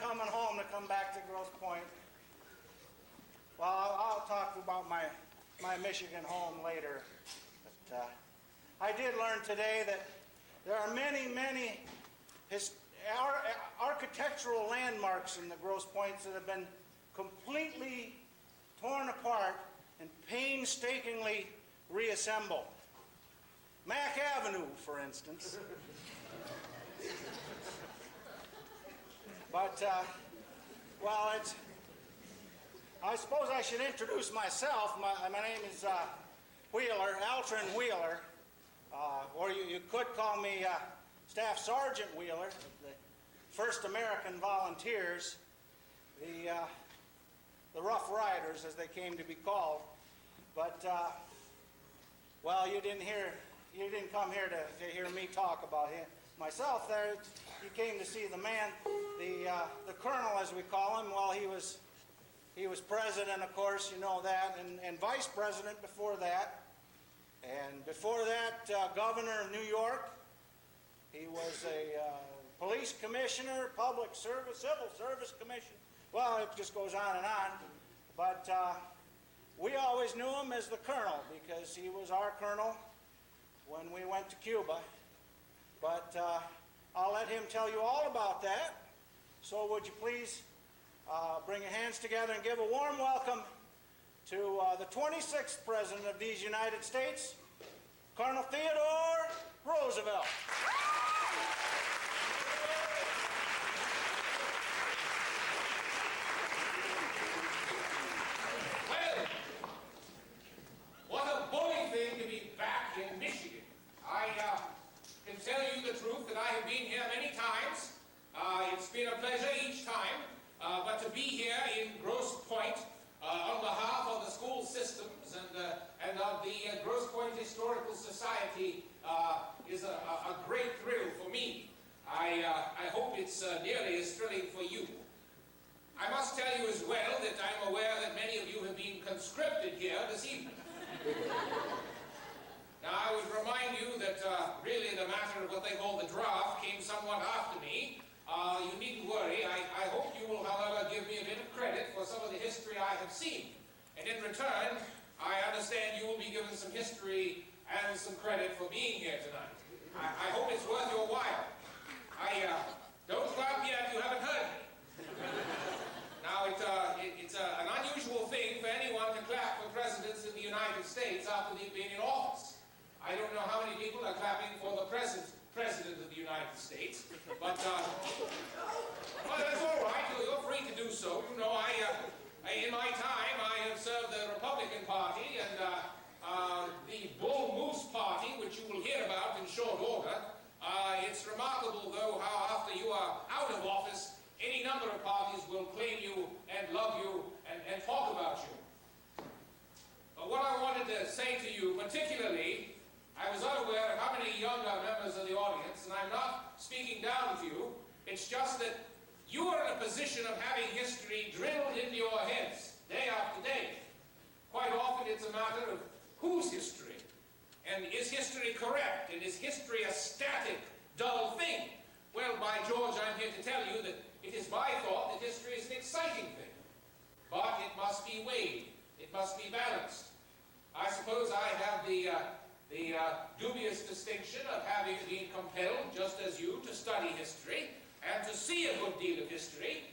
coming home to come back to Grosse Pointe? Well, I'll talk about my Michigan home later. But I did learn today that there are many architectural landmarks in the Grosse Pointes that have been completely torn apart and painstakingly reassembled. Mack Avenue, for instance. But, well, I suppose I should introduce myself. My name is Wheeler, Altrin Wheeler, or you could call me Staff Sergeant Wheeler, the 1st American Volunteers, the Rough Riders, as they came to be called. But, well, you didn't come here to hear me talk about him. Myself there, you came to see the man, the colonel, as we call him. Well, he was president, of course, you know that, and vice president before that. And before that, governor of New York. He was a police commissioner, public service, civil service commission. Well, it just goes on and on. But we always knew him as the colonel because he was our colonel when we went to Cuba. But I'll let him tell you all about that. So would you please bring your hands together and give a warm welcome to the 26th President of these United States, Colonel Theodore Roosevelt. Well, what a bully thing to be back in Michigan. I can tell you the truth that I have been here many times. It's been a pleasure each time, but to be here in Grosse Pointe on behalf of the school systems and of the Grosse Pointe Historical Society is a great thrill for me. I hope it's nearly as thrilling for you. I must tell you as well that I'm aware that many of you have been conscripted here this evening. Now, I would remind you that really the matter of what they call the draft came somewhat after me. You needn't worry. I hope you will, however, give me a bit of credit for some of the history I have seen. And in return, I understand you will be given some history and some credit for being here tonight. I hope it's worth your while. Don't clap yet, you haven't heard me. Now, it's an unusual thing for anyone to clap for presidents in the United States after they've been in office. I don't know how many people are clapping for the present President of the United States, but well, that's all right. You're free to do so. You know, in my time, I have served the Republican Party and the Bull Moose Party, which you will hear about in short order. It's remarkable, though, how after you are out of office, any number of parties will claim you and love you and talk about you. But what I wanted to say to you particularly, I was unaware of how many younger members of the audience, and I'm not speaking down to you, it's just that you are in a position of having history drilled into your heads day after day. Quite often it's a matter of whose history, and is history correct, and is history a static, dull thing? Well, by George, I'm here to tell you that it is my thought that history is an exciting thing, but it must be weighed, it must be balanced. I suppose I have the dubious distinction of having been compelled, just as you, to study history and to see a good deal of history,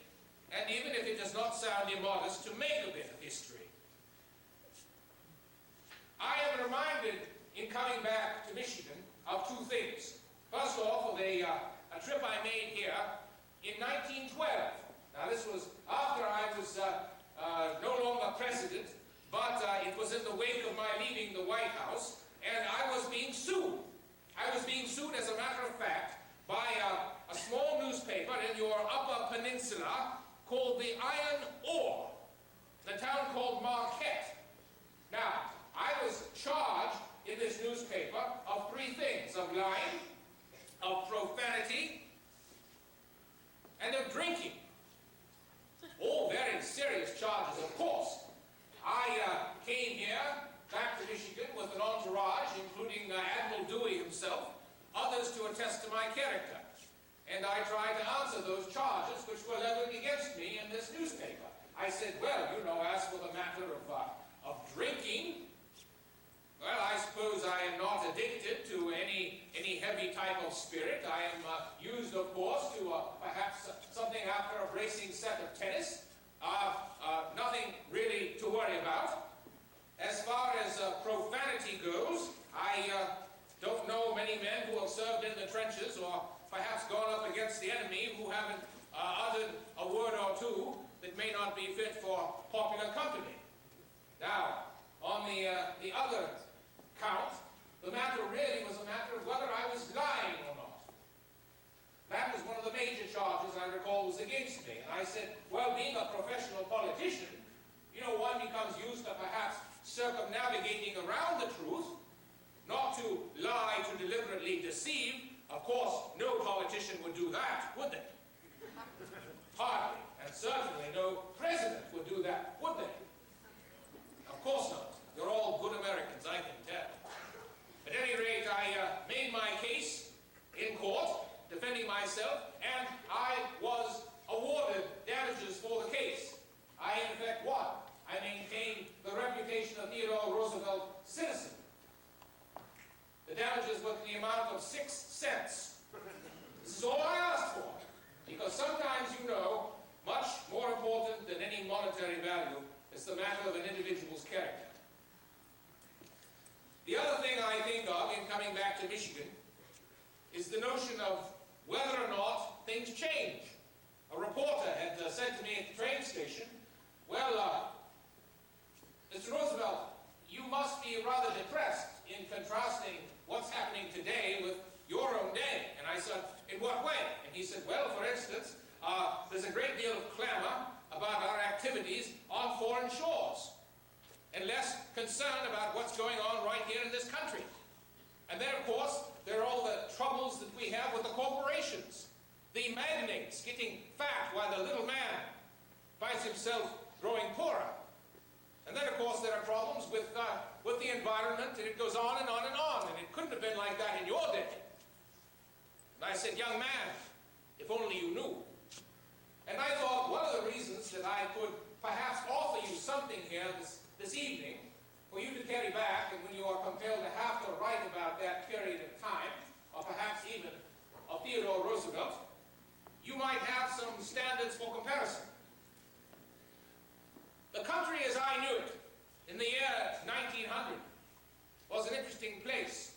and even if it does not sound immodest, to make a bit of history. I am reminded, in coming back to Michigan, of two things. First off, of a trip I made here in 1912. Now, this was after I was no longer president, but it was in the wake of my leaving the White House, and I was being sued. I was being sued, as a matter of fact, by a small newspaper in your Upper Peninsula called the Iron Ore, the town called Marquette. Now, I was charged in this newspaper of three things: of lying, of profanity, and of drinking. All very serious charges, of course. I came here, back to Michigan, with an entourage, including Admiral Dewey himself, others to attest to my character. and I tried to answer those charges which were leveled against me in this newspaper. I said, well, you know, as for the matter of drinking, well, I suppose I am not addicted to any heavy type of spirit. I am used, of course, to perhaps something after a bracing set of tennis. Nothing really to worry about. As far as profanity goes, I don't know many men who have served in the trenches or perhaps gone up against the enemy who haven't uttered a word or two that may not be fit for popular company. Now, on the other count, the matter really was a matter of whether I was lying or not. That was one of the major charges I recall was against me. And I said, well, being a professional politician, you know, one becomes used to perhaps circumnavigating around the truth, not to lie, to deliberately deceive. Of course, no politician would do that, would they? Hardly. And certainly no president would do that, would they? Of course not. You're all good Americans, I can tell. At any rate, I made my case in court, defending myself, and I was awarded damages for the case. I, in effect, won. I maintained the reputation of Theodore Roosevelt citizen. The damages were to the amount of 6 cents. This is all I asked for, because sometimes, you know, much more important than any monetary value is the matter of an individual's character. The other thing I think of in coming back to Michigan is the notion of whether or not things change. A reporter had said to me at the train station, well, Mr. Roosevelt, you must be rather depressed in contrasting what's happening today with your own day. And I said, in what way? And he said, well, for instance, there's a great deal of clamor about our activities on foreign shores, and less concern about what's going on right here in this country. And then, of course, there are all the troubles that we have with the corporations, the magnates getting fat while the little man finds himself growing poorer. And then, of course, there are problems with the environment, and it goes on and on and on, and it couldn't have been like that in your day. And I said, young man, if only you knew. And I thought one of the reasons that I could perhaps offer you something here this evening for you to carry back, and when you are compelled to have to write about that period of time, or perhaps even of Theodore Roosevelt, you might have some standards for comparison. The country as I knew it in the year 1900 was an interesting place.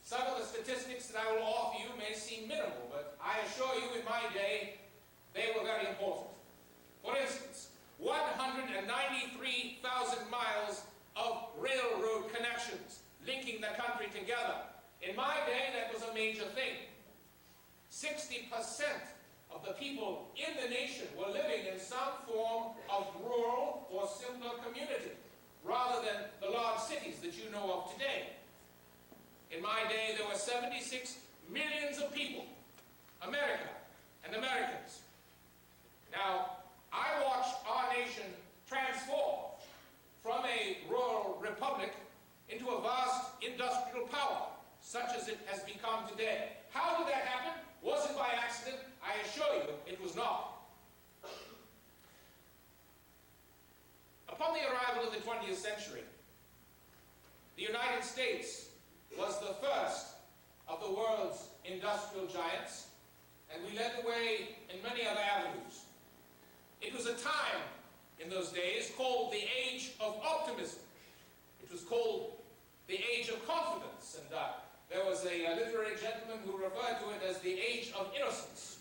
Some of the statistics that I will offer you may seem minimal, but I assure you in my day they were very important. For instance, 193,000 miles of railroad connections linking the country together. In my day, that was a major thing. 60% of the people in the nation were living in some form of rural or simpler community, rather than the large cities that you know of today. In my day, there were 76 millions of people, America and Americans. Now, I watched our nation transform from a rural republic into a vast industrial power, such as it has become today. How did that happen? Was it by accident? I assure you, it was not. Upon the arrival of the 20th century, the United States was the first of the world's industrial giants, and we led the way in many other avenues. It was a time in those days called the Age of Optimism. It was called the Age of Confidence, and there was a literary gentleman who referred to it as the Age of Innocence.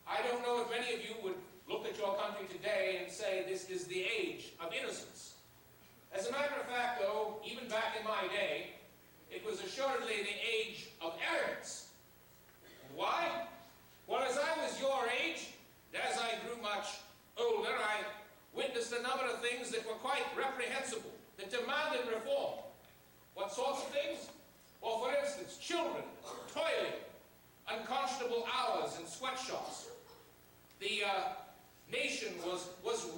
I don't know if many of you would look at your country today and say this is the Age of Innocence. As a matter of fact, though, even back in my day, it was assuredly the age of arrogance. And why? Well, as I was your age, as I grew much older, I witnessed a number of things that were quite reprehensible, that demanded reform. What sorts of things? Well, for instance, children toiling unconscionable hours in sweatshops. The nation was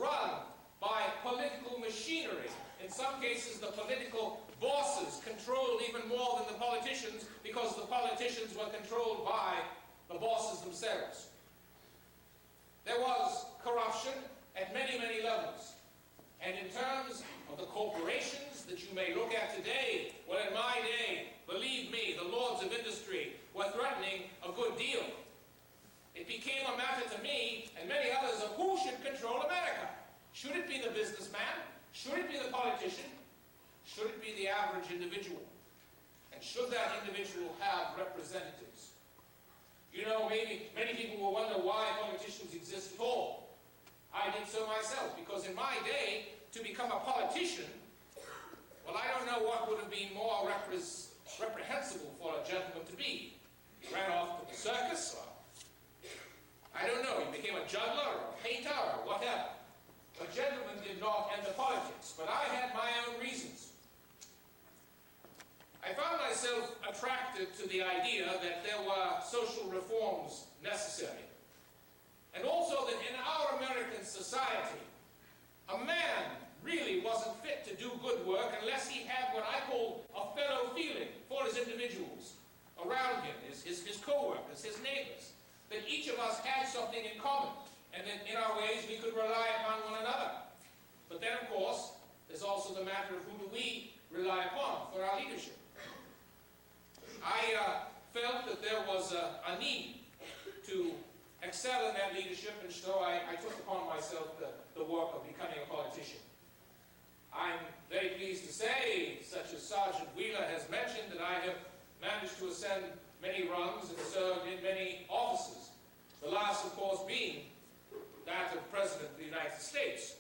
run by political machinery. In some cases, the political bosses controlled even more than the politicians, because the politicians were controlled by the bosses themselves. There was corruption at many, many levels. And in terms of the corporations that you may look at today, well, in my day, believe me, the lords of industry were threatening a good deal. It became a matter to me and many others of who should control America. Should it be the businessman? Should it be the politician? Should it be the average individual? And should that individual have representatives? You know, maybe many people will wonder why politicians exist at all. I did so myself, because in my day, to become a politician, well, I don't know what would have been more reprehensible for a gentleman to be. He ran off to the circus, or I don't know, he became a juggler or a painter or whatever. A gentleman did not enter politics, but I had my own reasons. I found myself attracted to the idea that there were social reforms necessary. And also that in our American society, a man really wasn't fit to do good work unless he had what I call a fellow feeling for his individuals around him, his co-workers, his neighbors. That each of us had something in common, and that in our ways we could rely upon one another. But then, of course, there's also the matter of who do we rely upon for our leadership. I felt that there was a need to excel in that leadership, and so I took upon myself the work of becoming a politician. I'm very pleased to say, such as Sergeant Wheeler has mentioned, that I have managed to ascend many rungs and served in many offices. The last, of course, being that of President of the United States.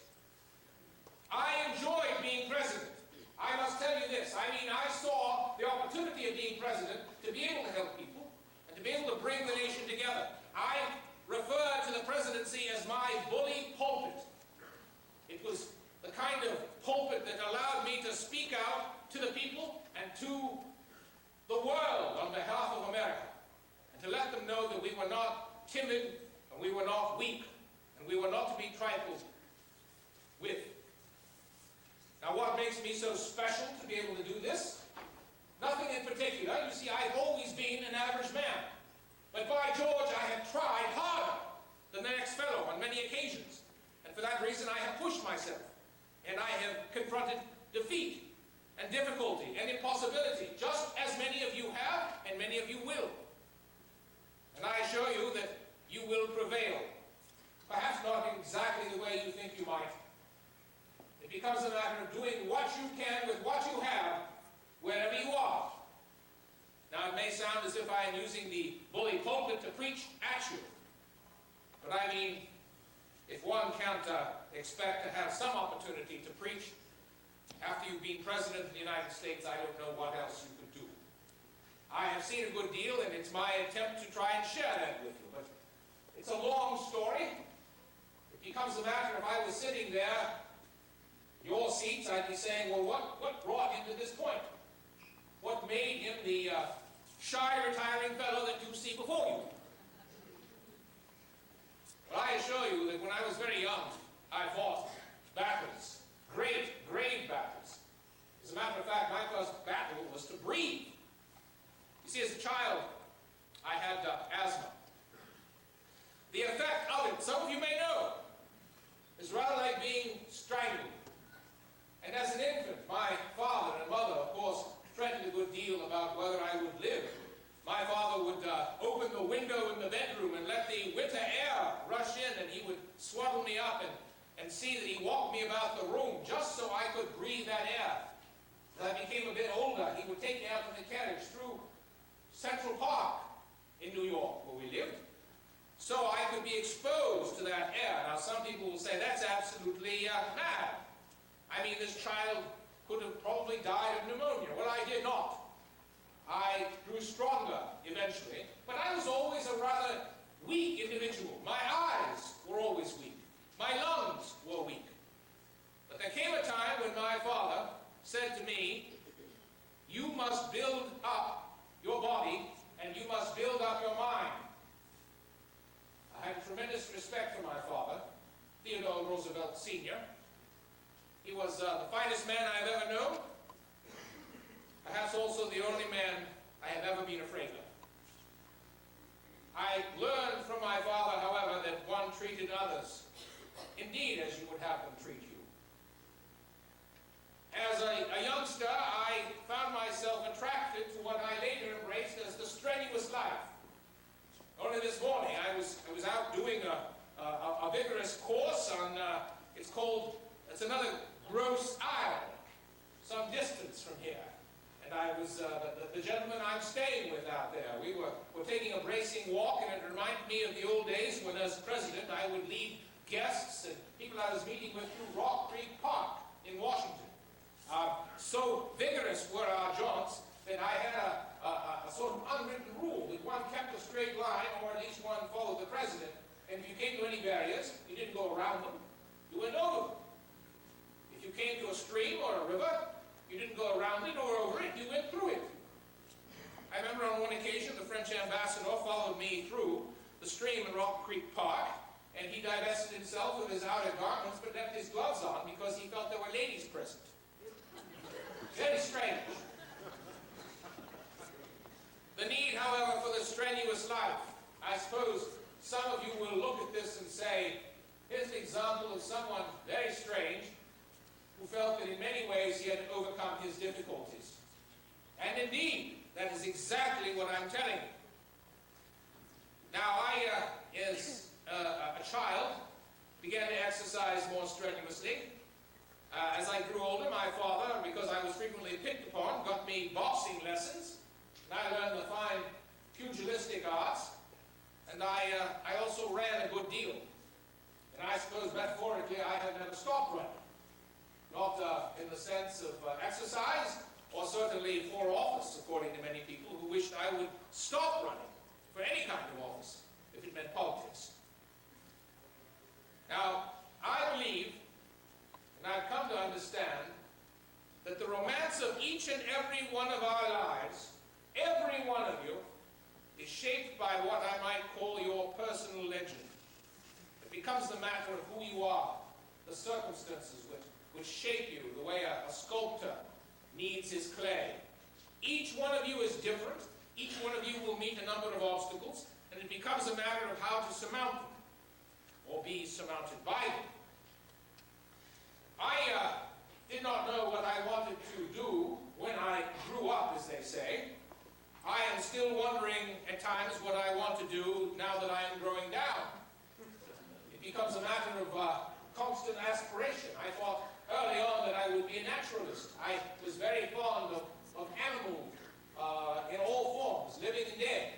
I enjoyed being president. I must tell you this. I mean, I saw the opportunity of being president to be able to help people and to be able to bring the nation together. I refer to the presidency as my bully pulpit. It was the kind of pulpit that allowed me to speak out to the people and to the world on behalf of America, and to let them know that we were not timid, and we were not weak, and we were not to be trifled with. Now, what makes me so special to be able to do this? Nothing in particular. You see, I've always been an average man. But by George, I have tried harder than the next fellow on many occasions. And for that reason, I have pushed myself. And I have confronted defeat and difficulty and impossibility, just as many of you have and many of you will. And I assure you that you will prevail. Perhaps not exactly the way you think you might. It becomes a matter of doing what you can with what you have, wherever you are. Now, it may sound as if I am using the bully pulpit to preach at you. But I mean, if one can't expect to have some opportunity to preach after you've been President of the United States, I don't know what else you could do. I have seen a good deal, and it's my attempt to try and share that with you. But it's a long story. It becomes a matter, if I was sitting there in your seats, I'd be saying, well, what brought him to this point? What made him the shy, retiring fellow that you see before you? But I assure you that when I was very young, I fought battles, great battles. As a matter of fact, my first battle was to breathe. You see, as a child, I had asthma. The effect of it, some of you may know, is rather like being strangled. And as an infant, my father and mother, of course, threatened a good deal about whether I would live. My father would open the window in the bedroom and let the winter air rush in, and he would swaddle me up and see that he walked me about the room just so I could breathe that air. As I became a bit older, he would take me out in the carriage through Central Park in New York, where we lived, so I could be exposed to that air. Now, some people will say, that's absolutely mad. I mean, this child could have probably died of pneumonia. Well, I did not. I grew stronger eventually, but I was always a rather weak individual. My eyes were always weak. My lungs were weak. But there came a time when my father said to me, you must build up your body and you must build up your mind. I had tremendous respect for my father, Theodore Roosevelt Sr. He was the finest man I've ever known. Perhaps also the been afraid of. I learned from my father, however, that one treated others indeed as you would have them treat you. As a youngster, I found myself attracted to what I later embraced as the strenuous life. Only this morning, I was out doing a vigorous course on, it's another Grosse Ile, some distance from here. And I was, the gentleman I'm staying with out there, we were taking a bracing walk, and it reminded me of the old days when, as president, I would lead guests and people I was meeting with through Rock Creek Park in Washington. So vigorous were our jaunts that I had a sort of unwritten rule that one kept a straight line, or at least one followed the president. And if you came to any barriers, you didn't go around them, you went over them. If you came to a stream or a river, you didn't go around it or over it, you went through it. I remember on one occasion the French ambassador followed me through the stream in Rock Creek Park, and he divested himself of his outer garments but left his gloves on because he felt there were ladies present. Very strange. The need, however, for the strenuous life. I suppose some of you will look at this and say, here's an example of someone very strange who felt that in many ways he had to overcome his difficulties. And indeed, that is exactly what I'm telling you. Now, I, as a child, began to exercise more strenuously. As I grew older, my father, because I was frequently picked upon, got me boxing lessons. And I learned the fine pugilistic arts. And I also ran a good deal. And I suppose, metaphorically, I have never stopped running. Not in the sense of exercise, or certainly for office, according to many people who wished I would stop running for any kind of office, if it meant politics. Now, I believe, and I've come to understand, that the romance of each and every one of our lives, every one of you, is shaped by what I might call your personal legend. It becomes the matter of who you are, the circumstances which shape you, the way a sculptor needs his clay. Each one of you is different. Each one of you will meet a number of obstacles, and it becomes a matter of how to surmount them, or be surmounted by them. I did not know what I wanted to do when I grew up, as they say. I am still wondering at times what I want to do now that I am growing down. It becomes a matter of constant aspiration. I thought early on that I would be a naturalist. I was very fond of animals in all forms, living and dead.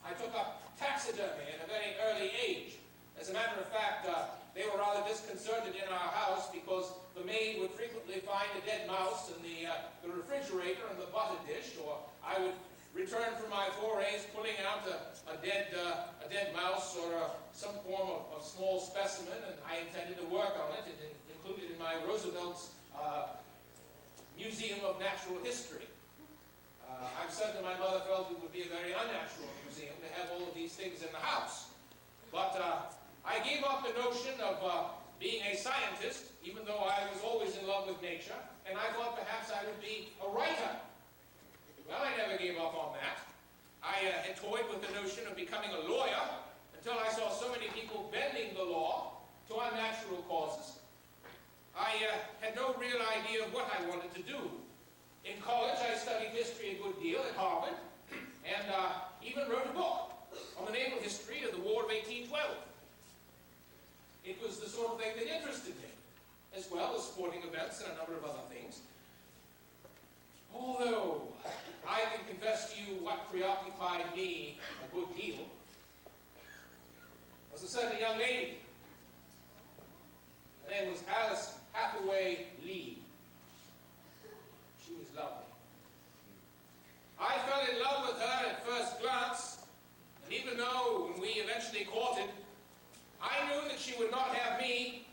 I took up taxidermy at a very early age. As a matter of fact, they were rather disconcerted in our house because the maid would frequently find a dead mouse in the refrigerator and the butter dish, or I would return from my forays pulling out a dead mouse or some form of small specimen, and I intended to work on it, and included in my Roosevelt's Museum of Natural History. I'm certain my mother felt it would be a very unnatural museum to have all of these things in the house. But I gave up the notion of being a scientist, even though I was always in love with nature, and I thought perhaps I would be a writer. Well, I never gave up on that. I had toyed with the notion of becoming a lawyer until I saw so many people bending the law to unnatural causes. I had no real idea of what I wanted to do. In college, I studied history a good deal at Harvard, and even wrote a book on the naval history of the War of 1812. It was the sort of thing that interested me, as well as sporting events and a number of other things. Although, I can confess to you what preoccupied me a good deal was a certain young lady. Her name was Alice Hathaway Lee. She was lovely. I fell in love with her at first glance, and even though when we eventually courted, I knew that she would not have me,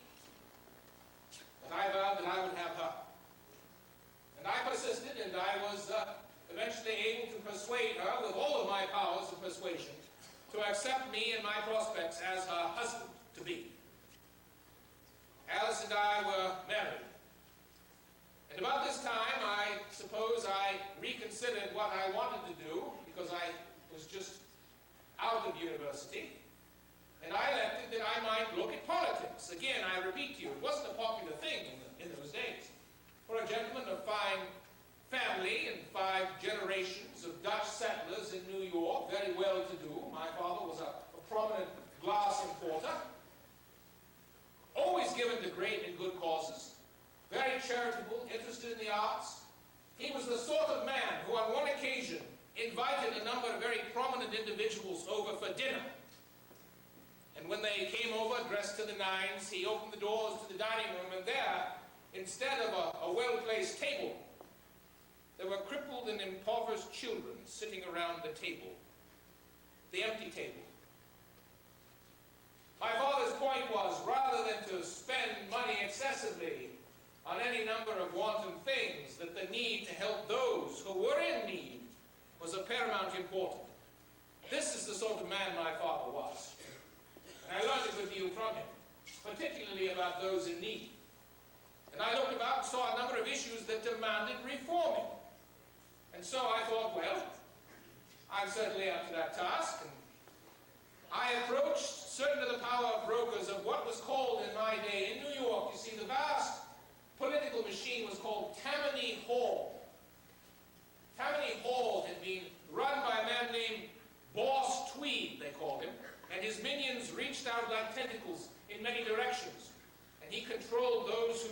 but I vowed that I would have her. And I persisted, and I was eventually able to persuade her, with all of my powers of persuasion, to accept me and my prospects as her husband-to-be. Alice and I were married. And about this time, I suppose I reconsidered what I wanted to do, because I university, and I elected that I might look at politics. Again, I repeat to you, it wasn't a popular thing in those days. For a gentleman of fine family and 5 generations of Dutch settlers in New York, very well-to-do. My father was a prominent glass importer, always given to great and good causes, very charitable, interested in the arts. He was the sort of man who on one occasion invited a number of very prominent individuals over for dinner. And when they came over, dressed to the nines, he opened the doors to the dining room, and there, instead of a well-placed table, there were crippled and impoverished children sitting around the table, the empty table. My father's point was, rather than to spend money excessively on any number of wanton things, that the need to help those who were in need was of paramount importance. This is the sort of man my father was. And I learned a good deal from him, particularly about those in need. And I looked about and saw a number of issues that demanded reforming. And so I thought, well, I'm certainly up to that task. And I approached certain of the power brokers of what was called in my day in New York. You see, the vast political machine was called Tammany Hall. Tammany Hall had been run by a man named Boss Tweed, they called him, and his minions reached out like tentacles in many directions. And he controlled those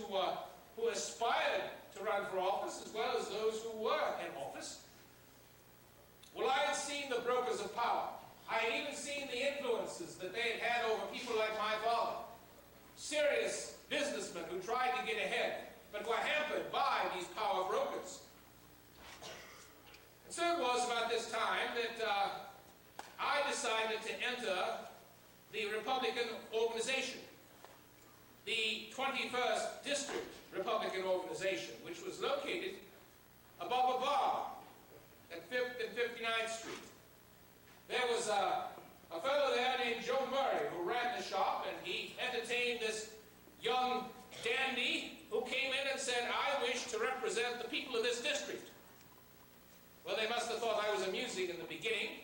who aspired to run for office, as well as those who were in office. Well, I had seen the brokers of power. I had even seen the influences that they had had over people like my father. Serious businessmen who tried to get ahead, but were hampered by these power brokers. And so it was about this time that I decided to enter the Republican organization, the 21st District Republican Organization, which was located above a bar at 5th and 59th Street. There was a fellow there named Joe Murray who ran the shop, and he entertained this young dandy who came in and said, "I wish to represent the people of this district." Well, they must have thought I was amusing in the beginning,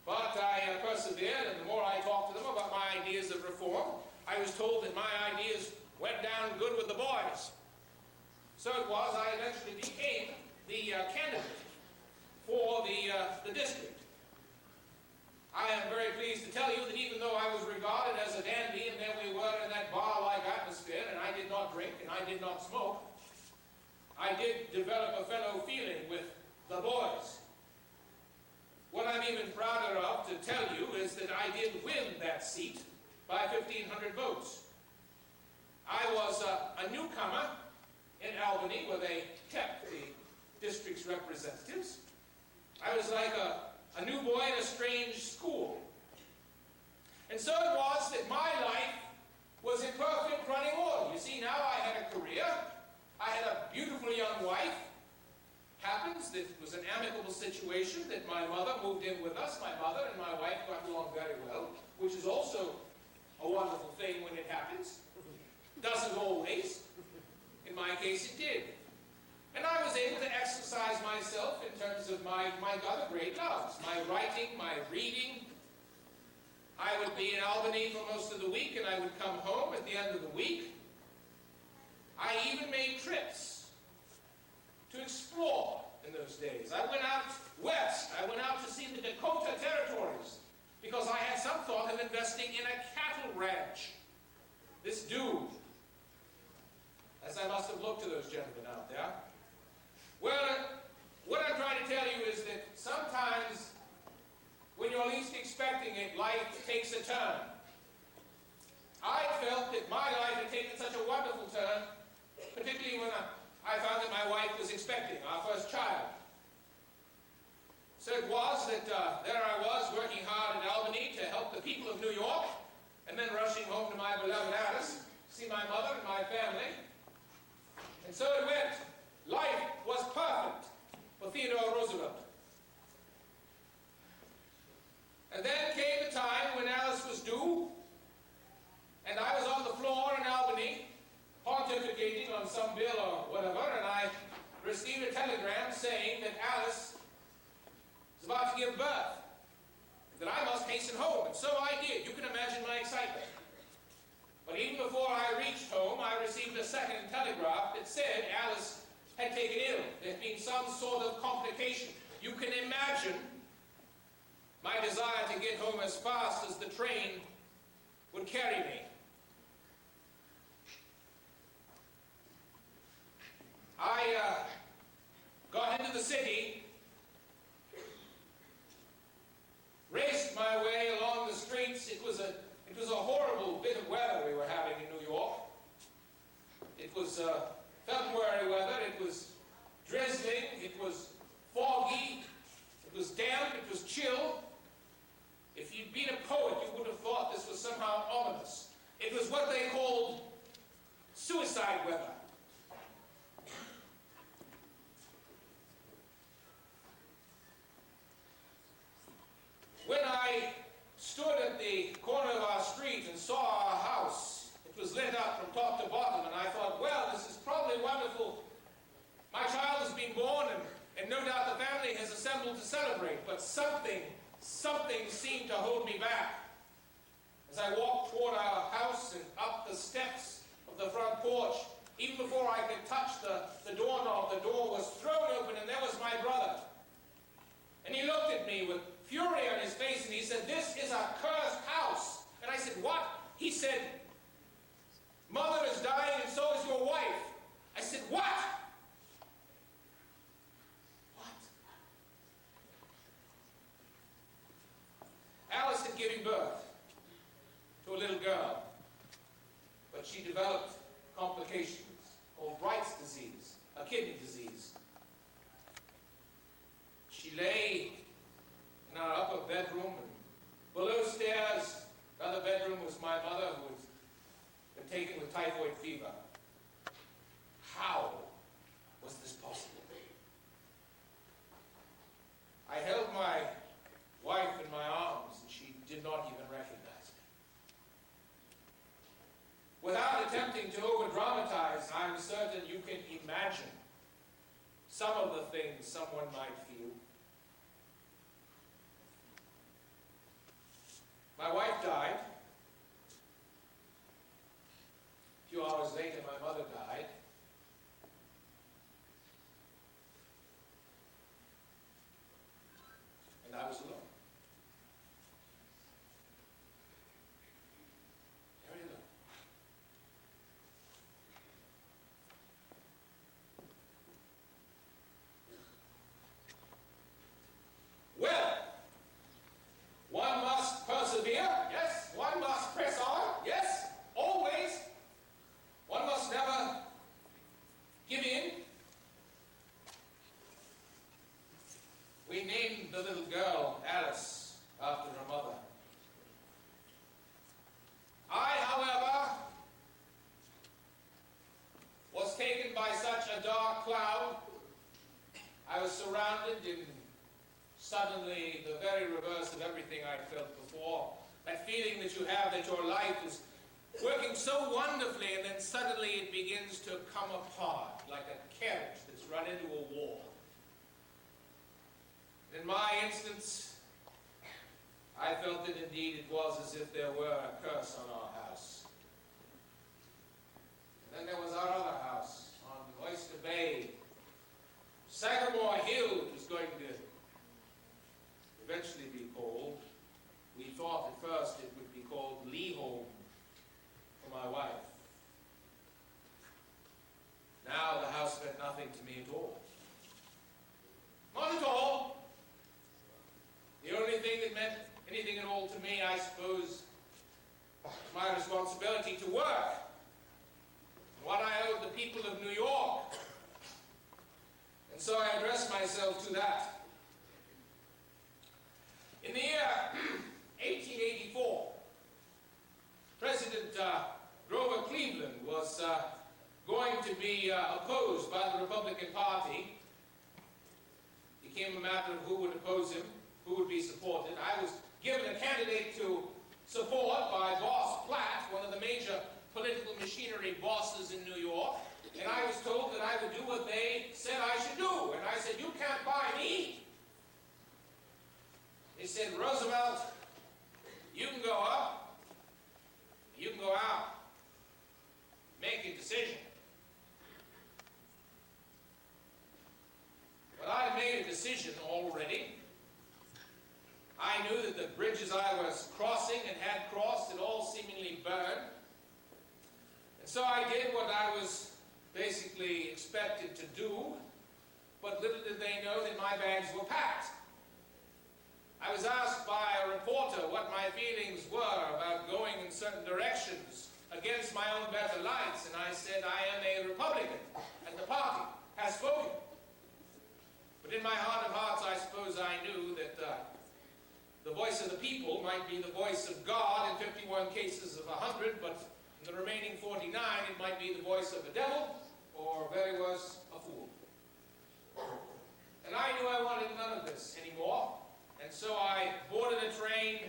but I persevered, and the more I talked to them about my ideas of reform, I was told that my ideas went down good with the boys. So it was I eventually became the candidate for the district. I am very pleased to tell you that even though I was regarded as a dandy, and there we were in that bar-like atmosphere, and I did not drink and I did not smoke, I did develop a fellow feeling with the boys. What I'm even prouder of to tell you is that I did win that seat by 1,500 votes. I was a newcomer in Albany, where they kept the district's representatives. I was like a new boy in a strange school. And so it was that my life was in perfect running order. You see, now I had a career. I had a beautiful young wife. Happens that it was an amicable situation that my mother moved in with us. My mother and my wife got along very well, which is also a wonderful thing when it happens. Doesn't always. In my case, it did. And I was able to exercise myself in terms of my other great loves, my writing, my reading. I would be in Albany for most of the week, and I would come home at the end of the week. I even made trips to explore in those days. I went out west. I went out to see the Dakota territories because I had some thought of investing in a cattle ranch. This dude, as I must have looked to those gentlemen out there. Well, what I'm trying to tell you is that sometimes when you're least expecting it, life takes a turn. I felt that my life had taken such a wonderful turn, particularly when I found that my wife was expecting our first child. So it was that there I was working hard in Albany to help the people of New York, and then rushing home to my beloved Alice, see my mother and my family. And so it went. Life was perfect for Theodore Roosevelt. And then came the time when Alice was due, and I was on the floor in Albany, pontificating on some bill or whatever, and I received a telegram saying that Alice was about to give birth, that I must hasten second telegraph that said Alice had taken ill. There had been some sort of complication. You can imagine my desire to get home as fast as the train would carry me. I got into the city, raced my way along the streets. It was a horrible bit of weather we were having in New York. It was February weather. It was drizzling. It was foggy. It was damp. It was chill. If you'd been a poet, you would have thought this was somehow ominous. It was what they called suicide weather. When I stood at the corner of our street and saw our house, it was lit up from top to bottom, and I thought, well, this is probably wonderful. My child has been born, and no doubt the family has assembled to celebrate, but something seemed to hold me back. As I walked toward our house and up the steps of the front porch, even before I could touch the doorknob, the door was thrown open, and there was my brother. And he looked at me with fury on his face, and he said, "This is a cursed house." And I said, "What?" He said, "Mother is dying, and so is your wife." I said, "What?" What? Alice had given birth to a little girl, but she developed complications called Bright's disease, a kidney disease. She lay in our upper bedroom, and below stairs, the other bedroom, was my mother, who was been taken with typhoid fever. How was this possible? I held my wife in my arms, and she did not even recognize me. Without attempting to over-dramatize, I'm certain you can imagine some of the things someone might feel. My wife died. A few hours later, my mother died. And I was alone. Very alone. Well, one must persevere, yes. One must press on, yes. Always. One must never give in. We named the little girl Alice after her mother. I, however, was taken by such a dark cloud. I was surrounded in suddenly the very reverse of everything I'd felt before. That feeling that you have that your life is working so wonderfully, and then suddenly it begins to come apart like a carriage that's run into a wall. In my instance, I felt that indeed it was as if there were a curse on our house. And then there was our other house on Oyster Bay. Sagamore Hill was going to eventually be called. We thought at first it would be called Lee Home for my wife. Now the house meant nothing to me at all. Not at all. The only thing that meant anything at all to me, I suppose, was my responsibility to work. And what I owed the people of New York. And so I addressed myself to that. In the year 1884, President Grover Cleveland was going to be opposed by the Republican Party. It became a matter of who would oppose him, who would be supported. I was given a candidate to support by Boss Platt, one of the major political machinery bosses in New York, and I was told that I would do what they said I should do. And I said, "You can't buy me." They said, "Roosevelt, you can go up, you can go out. Make your decision." I knew that the bridges I was crossing and had crossed had all seemingly burned. And so I did what I was basically expected to do, but little did they know that my bags were packed. I was asked by a reporter what my feelings were about going in certain directions against my own better lights, and I said, I am a Republican, and the party has spoken. But in my heart of hearts, I suppose I knew that the voice of the people might be the voice of God in 51 cases of 100, but in the remaining 49, it might be the voice of the devil, or very worse, a fool. And I knew I wanted none of this anymore, and so I boarded a train,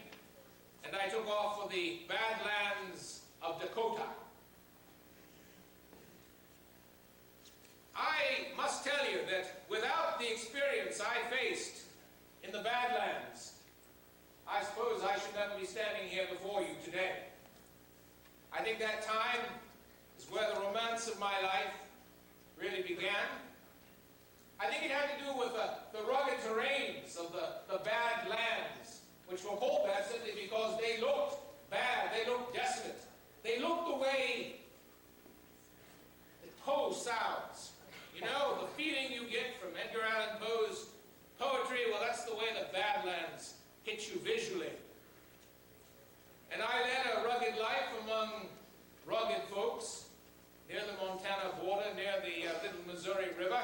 and I took off for the Badlands of Dakota. I must tell you that without the experience I faced in the Badlands, I suppose I should never be standing here before you today. I think that time is where the romance of my life really began. I think it had to do with the rugged terrains of the Badlands, which were called that simply because they looked bad, they looked desolate. They looked the way that Poe sounds. You know, the feeling you get from Edgar Allan Poe's poetry, well, that's the way the Badlands hit you visually. And I led a rugged life among rugged folks near the Montana border, near the Little Missouri River.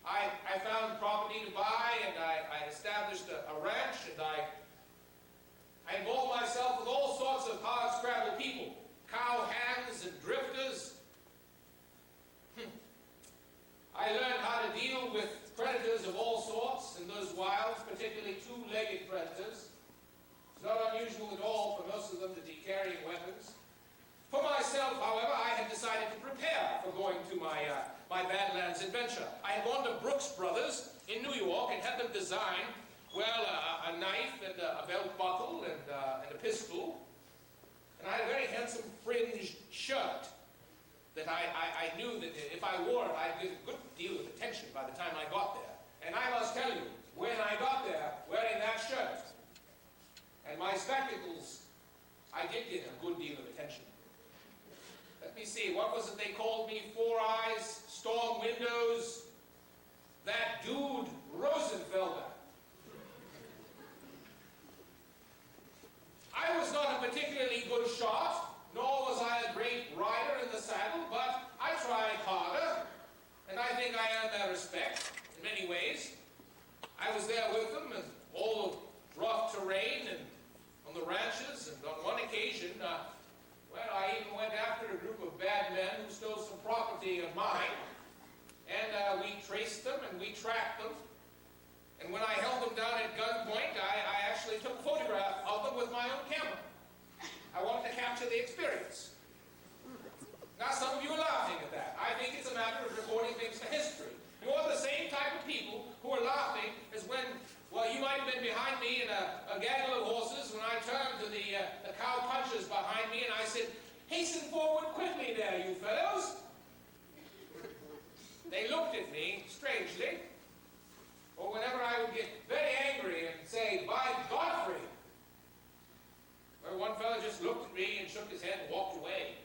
I found property to buy, and I established a ranch, and I involved myself with all sorts of hard-scrabble people, cowhands and drifters. I learned how to deal with predators of all sorts in those wilds, particularly two-legged predators. It's not unusual at all for most of them to be carrying weapons. For myself, however, I had decided to prepare for going to my Badlands adventure. I had gone to Brooks Brothers in New York and had them design, well, a knife and a belt buckle and a pistol. And I had a very handsome fringed shirt that I knew that if I wore it, I'd get a good deal of attention by the time I got there. And I must tell you, when I got there wearing that shirt and my spectacles, I did get a good deal of attention. Let me see, what was it they called me? Four eyes, storm windows, that dude Roosevelt. I was not a particularly good shot, nor was I a great rider in the saddle, but I tried harder, and I think I earned their respect in many ways. I was there with them in all the rough terrain and on the ranches, and on one occasion, well, I even went after a group of bad men who stole some property of mine, and we traced them and we tracked them. And when I held them down at gunpoint, I actually took a photograph of them with my own camera. I wanted to capture the experience. Now, some of you are laughing at that. I think it's a matter of recording things for history. You're the same type of people who are laughing as when, well, you might have been behind me in a gaggle of horses when I turned to the cow punchers behind me and I said, hasten forward quickly there, you fellows. They looked at me strangely, or whenever I would get very angry and say, by Godfrey, where one fellow just looked at me and shook his head and walked away.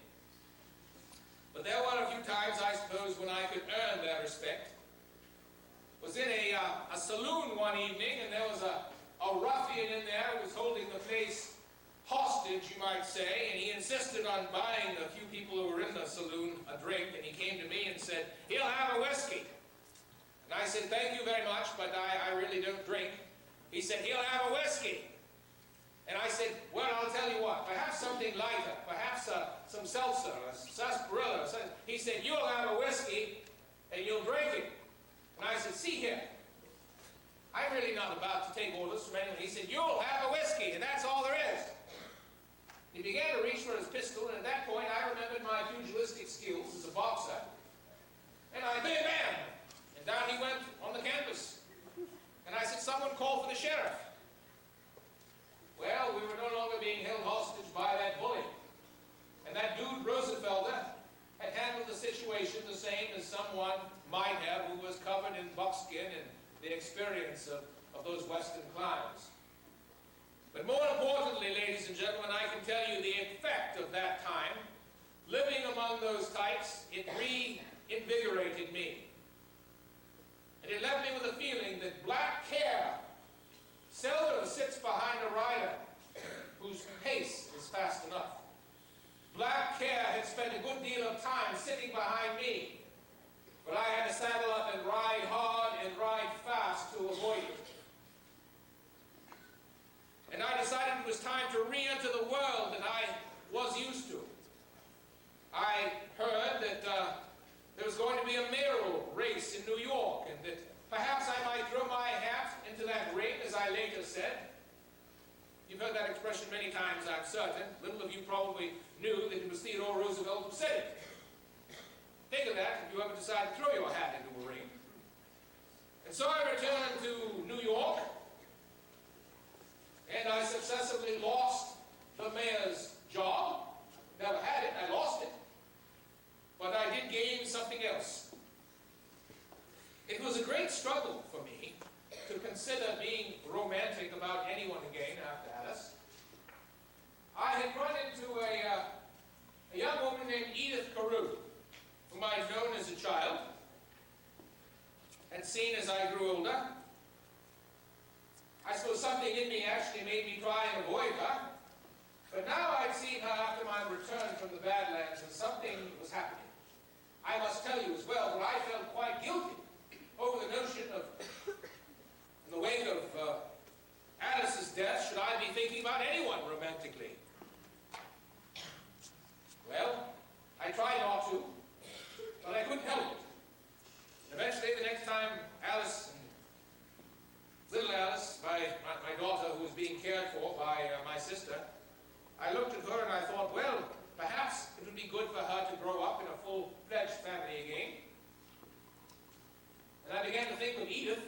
But there were a few times, I suppose, when I could earn their respect. Was in a saloon one evening, and there was a ruffian in there who was holding the place hostage, you might say, and he insisted on buying a few people who were in the saloon a drink, and he came to me and said, he'll have a whiskey. And I said, thank you very much, but I really don't drink. He said, he'll have a whiskey. And I said, well, I'll tell you what, perhaps something lighter, perhaps some seltzer, a sarsaparilla. He said, you'll have a whiskey, and you'll drink it. And I said, see here, I'm really not about to take orders from anyone. He said, you'll have a whiskey, and that's all there is. He began to reach for his pistol, and at that point, I remembered my pugilistic skills as a boxer. And I bam, bam, and down he went on the canvas. And I said, someone call for the sheriff. Well, we were no longer being held hostage by that bully. And that dude Roosevelt had handled the situation the same as someone might have who was covered in buckskin and the experience of those western climes. But more importantly, ladies and gentlemen, I can tell you the effect of that time, living among those types, it reinvigorated me. And it left me with a feeling that black care seldom sits behind a rider whose pace is fast enough. Black care had spent a good deal of time sitting behind me, but I had to saddle up and ride hard and ride fast to avoid it. And I decided it was time to re-enter the world that I was used to. I heard that there was going to be a mayoral race in New York, and that perhaps I might throw my hat into that ring, as I later said. You've heard that expression many times, I'm certain. Little of you probably knew that it was Theodore Roosevelt who said it. Think of that if you ever decide to throw your hat into a ring. And so I returned to New York, and I successively lost the mayor's job. Never had it, I lost it. But I did gain something else. It was a great struggle for me to consider being romantic about anyone again after Alice. I had run into a young woman named Edith Carew, whom I had known as a child, and seen as I grew older. I suppose something in me actually made me try and avoid her. But now I'd seen her after my return from the Badlands, and something was happening. I must tell you as well that I felt quite guilty over the notion of, in the wake of Alice's death, should I be thinking about anyone romantically? Well, I tried not to, but I couldn't help it. Eventually, the next time Alice, little Alice, my daughter, who was being cared for by my sister, I looked at her and I thought, well, perhaps it would be good for her to grow up in a full-fledged family again. And I began to think of Edith,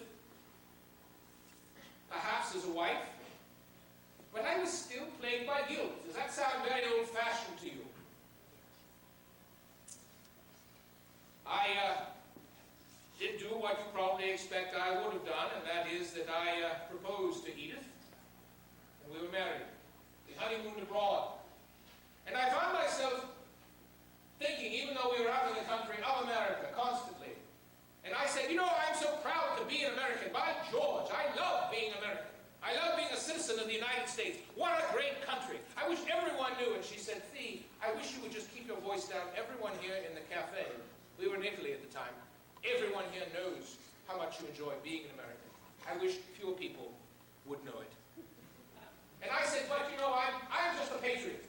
perhaps as a wife, but I was still plagued by guilt. Does that sound very old-fashioned to you? I did do what you probably expect I would have done, and that is that I proposed to Edith, and we were married. We honeymooned abroad. And I found myself thinking, even though we were out in the country, of America constantly. And I said, you know, I'm so proud to be an American. By George, I love being American. I love being a citizen of the United States. What a great country. I wish everyone knew. And she said, Thee, I wish you would just keep your voice down. Everyone here in the cafe, we were in Italy at the time, everyone here knows how much you enjoy being an American. I wish fewer people would know it. And I said, but you know, I'm just a patriot.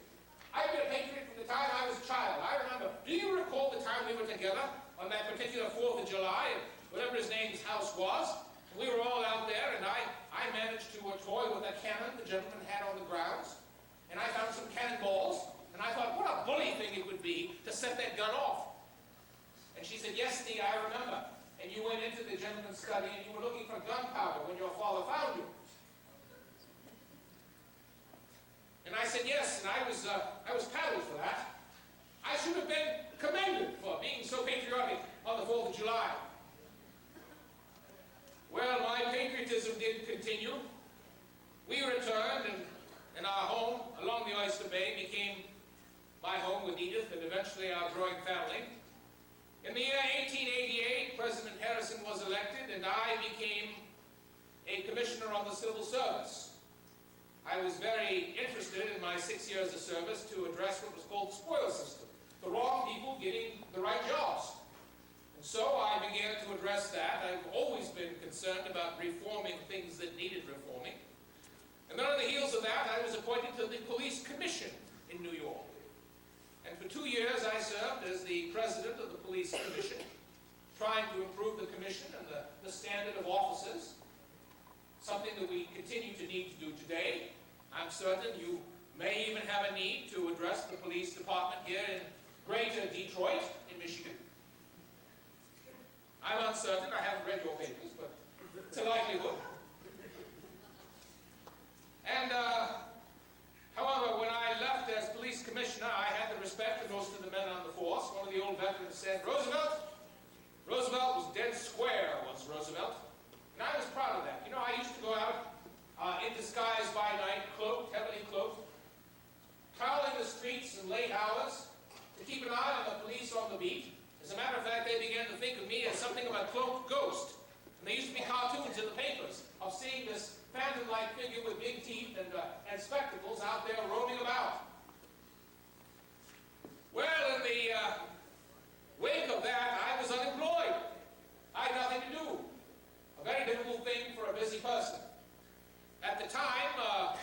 I've been a patriot from the time I was a child. I remember, do you recall the time we were together on that particular 4th of July, whatever his name's house was? We were all out there, and I managed to toy with a cannon the gentleman had on the grounds, and I found some cannonballs, and I thought, what a bully thing it would be to set that gun off. And she said, yes, Dee, I remember. And you went into the gentleman's study, and you were looking for gunpowder when your father found you. And I said yes, and I was paddled for that. I should have been commended for being so patriotic on the 4th of July. Well, my patriotism did continue. We returned, and our home along the Oyster Bay became my home with Edith and eventually our growing family. In the year 1888, President Harrison was elected, and I became a commissioner on the civil service. I was very interested in my 6 years of service to address what was called the spoils system, the wrong people getting the right jobs. And so I began to address that. I've always been concerned about reforming things that needed reforming. And then on the heels of that, I was appointed to the police commission in New York. And for 2 years, I served as the president of the police commission, trying to improve the commission and the standard of officers, something that we continue to need to do today. I'm certain you may even have a need to address the police department here in greater Detroit, in Michigan. I'm uncertain. I haven't read your papers, but it's a likelihood. And, however, when I left as police commissioner, I had the respect of most of the men on the force. One of the old veterans said, Roosevelt was dead square, was Roosevelt. And I was proud of that. You know, I used to go out in disguise by night, cloaked seeing this phantom-like figure with big teeth and spectacles out there roaming about. Well, in the wake of that, I was unemployed. I had nothing to do. A very difficult thing for a busy person. At the time,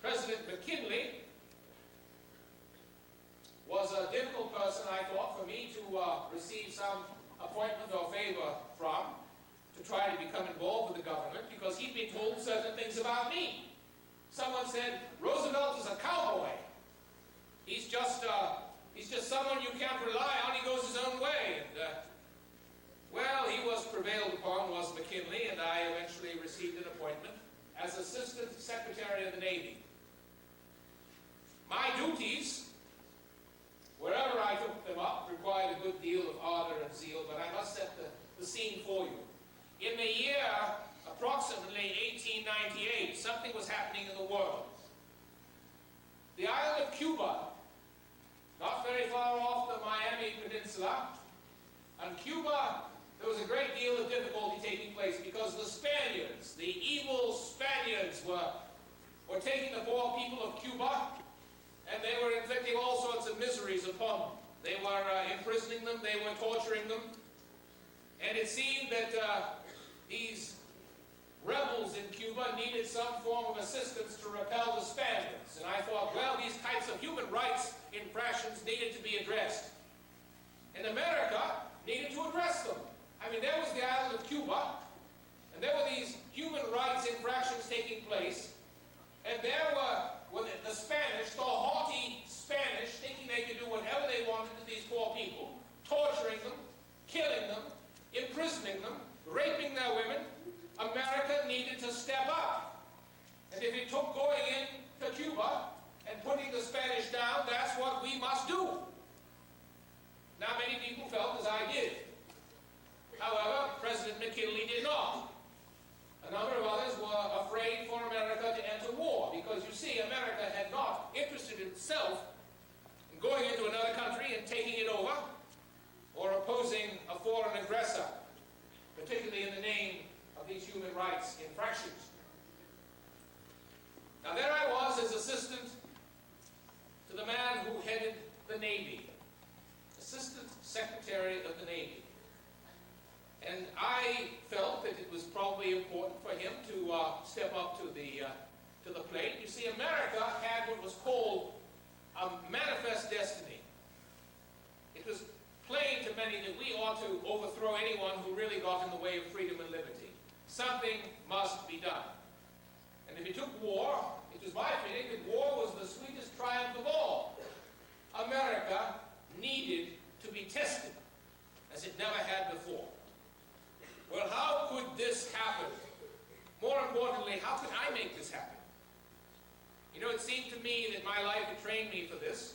President McKinley was a difficult person, I thought, for me to receive some appointment or favor from, to try to become involved with the government, because he'd been told certain things about me. Someone said, Roosevelt is a cowboy. He's just someone you can't rely on. He goes his own way. And, well, he was prevailed upon, was McKinley, and I eventually received an appointment as Assistant Secretary of the Navy. My duties, wherever I took them up, required a good deal of ardor and zeal, but I must set the scene for you. In the year approximately 1898, something was happening in the world. The island of Cuba, not very far off the Miami Peninsula, on Cuba, there was a great deal of difficulty taking place because the Spaniards, the evil Spaniards, were taking the poor people of Cuba, and they were inflicting all sorts of miseries upon them. They were imprisoning them, they were torturing them, and it seemed that these rebels in Cuba needed some form of assistance to repel the Spaniards. And I thought, well, these types of human rights infractions needed to be addressed. And America needed to address them. I mean, there was the island of Cuba, and there were these human rights infractions taking place, and there were the Spanish, the haughty Spanish, thinking they could do whatever they wanted to these poor people, torturing them, killing them, imprisoning them, raping their women. America needed to step up. And if it took going in to Cuba and putting the Spanish down, that's what we must do. Now, many people felt as I did. However, President McKinley did not. A number of others were afraid for America to enter war, because you see, America had not interested itself in going into another country and taking it over, or opposing a foreign aggressor, particularly in the name of these human rights infractions. Now there I was as assistant to the man who headed the Navy, Assistant Secretary of the Navy. And I felt that it was probably important for him to step up to the plate. You see, America had what was called a manifest destiny. It was plain to many that we ought to overthrow anyone who really got in the way of freedom and liberty. Something must be done. And if it took war, it was my feeling that war was the sweetest triumph of all. America needed to be tested as it never had before. Well, how could this happen? More importantly, how could I make this happen? You know, it seemed to me that my life had trained me for this.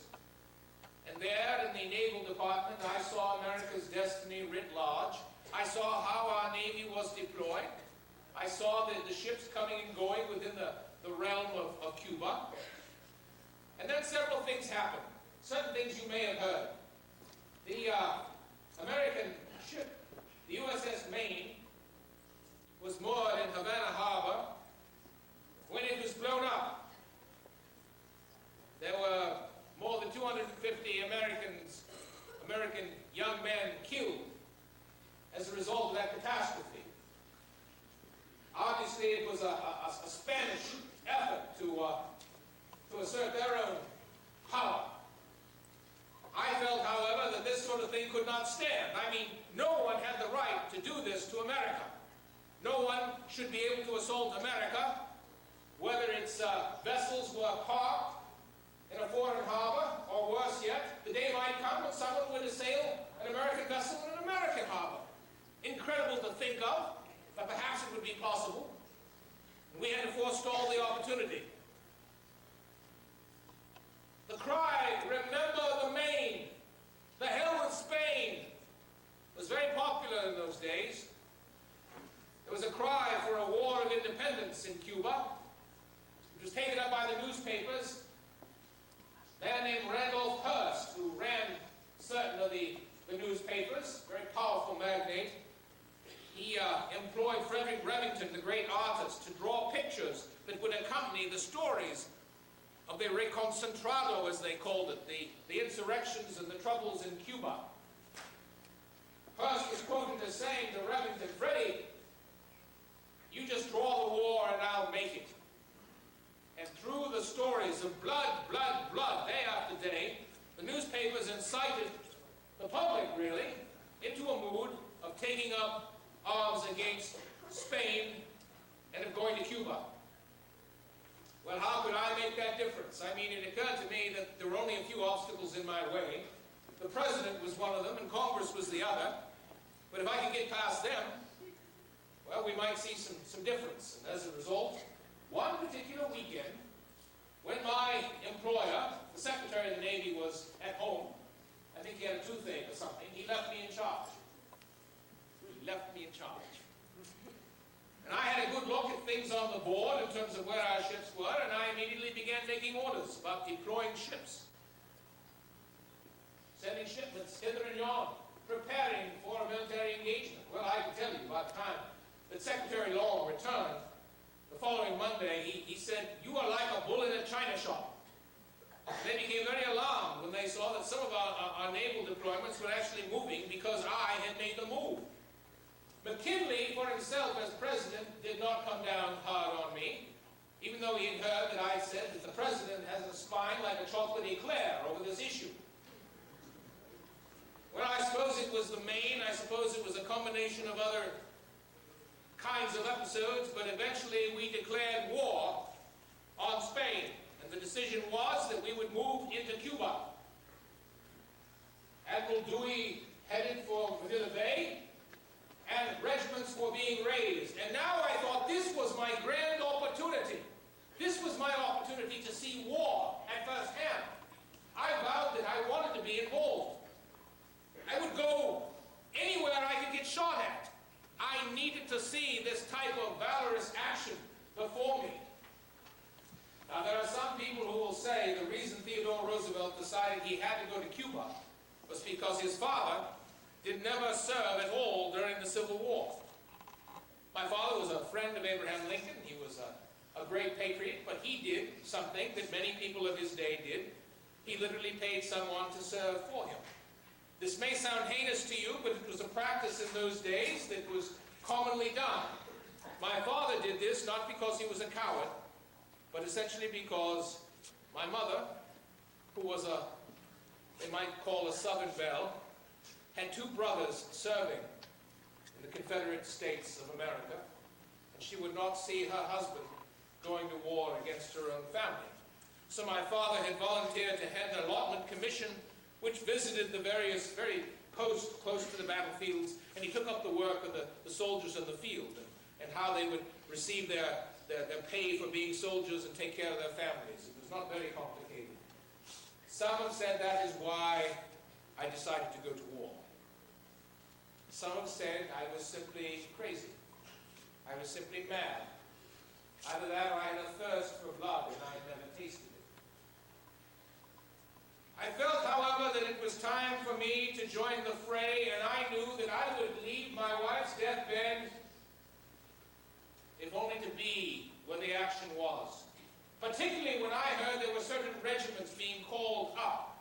And there in the Naval Department, I saw America's destiny writ large. I saw how our Navy was deployed. I saw the ships coming and going within the realm of Cuba. And then several things happened. Certain things you may have heard. The American ship, the USS Maine, was moored in Havana Harbor when it was blown up. There were more than 250 American young men killed as a result of that catastrophe. Obviously, it was a Spanish effort to assert their own power. I felt, however, that this sort of thing could not stand. I mean, no one had the right to do this to America. No one should be able to assault America, whether its vessels were parked in a foreign harbor, or worse yet, the day might come when someone would assail an American vessel in an American harbor. Incredible to think of, but perhaps it would be possible. And we had to forestall the opportunity. The cry, "Remember the Maine," "The hell with Spain," was very popular in those days. There was a cry for a war of independence in Cuba, which was taken up by the newspapers. A man named Randolph Hearst, who ran certain of the newspapers, very powerful magnate, he employed Frederick Remington, the great artist, to draw pictures that would accompany the stories of the Reconcentrado, as they called it, the insurrections and the troubles in Cuba. Hearst was quoted as saying to Remington, "Freddie, you just draw the war and I'll make it." And through the stories of blood, blood, blood, day after day, the newspapers incited the public, really, into a mood of taking up arms against Spain and of going to Cuba. Well, how could I make that difference? I mean, it occurred to me that there were only a few obstacles in my way. The president was one of them, and Congress was the other. But if I could get past them, well, we might see some difference. And as a result, one particular weekend, when my employer, the Secretary of the Navy, was at home, I think he had a toothache or something, he left me in charge. He left me in charge. And I had a good look at things on the board in terms of where our ships were, and I immediately began taking orders about deploying ships, sending shipments hither and yon, preparing for a military engagement. Well, I can tell you, by the time that Secretary Long returned the following Monday, he said, "You are like a bull in a china shop." They became very alarmed when they saw that some of our naval deployments were actually moving because I had made the move. McKinley, for himself as president, did not come down hard on me, even though he had heard that I said that the president has a spine like a chocolate eclair over this issue. Well, I suppose it was the main, I suppose it was a combination of other kinds of episodes, but eventually we declared war on Spain, and the decision was that we would move into Cuba. Admiral Dewey headed for Manila Bay, and regiments were being raised. And now I thought this was my grand opportunity. This was my opportunity to see war at first hand. I vowed that I wanted to be involved. I would go anywhere I could get shot at. I needed to see this type of valorous action before me. Now, there are some people who will say the reason Theodore Roosevelt decided he had to go to Cuba was because his father did never serve at all during the Civil War. My father was a friend of Abraham Lincoln. He was a great patriot, but he did something that many people of his day did. He literally paid someone to serve for him. This may sound heinous to you, but it was a practice in those days that was commonly done. My father did this not because he was a coward, but essentially because my mother, who was they might call a Southern belle, had two brothers serving in the Confederate States of America, and she would not see her husband going to war against her own family. So my father had volunteered to head an allotment commission which visited the various posts close to the battlefields, and he took up the work of the soldiers in the field and how they would receive their pay for being soldiers and take care of their families. It was not very complicated. Some have said that is why I decided to go to war. Some have said I was simply crazy. I was simply mad. Either that or I had a thirst for blood and I had never tasted it. I felt, however, that it was time for me to join the fray, and I knew that I would leave my wife's deathbed, if only to be where the action was. Particularly when I heard there were certain regiments being called up,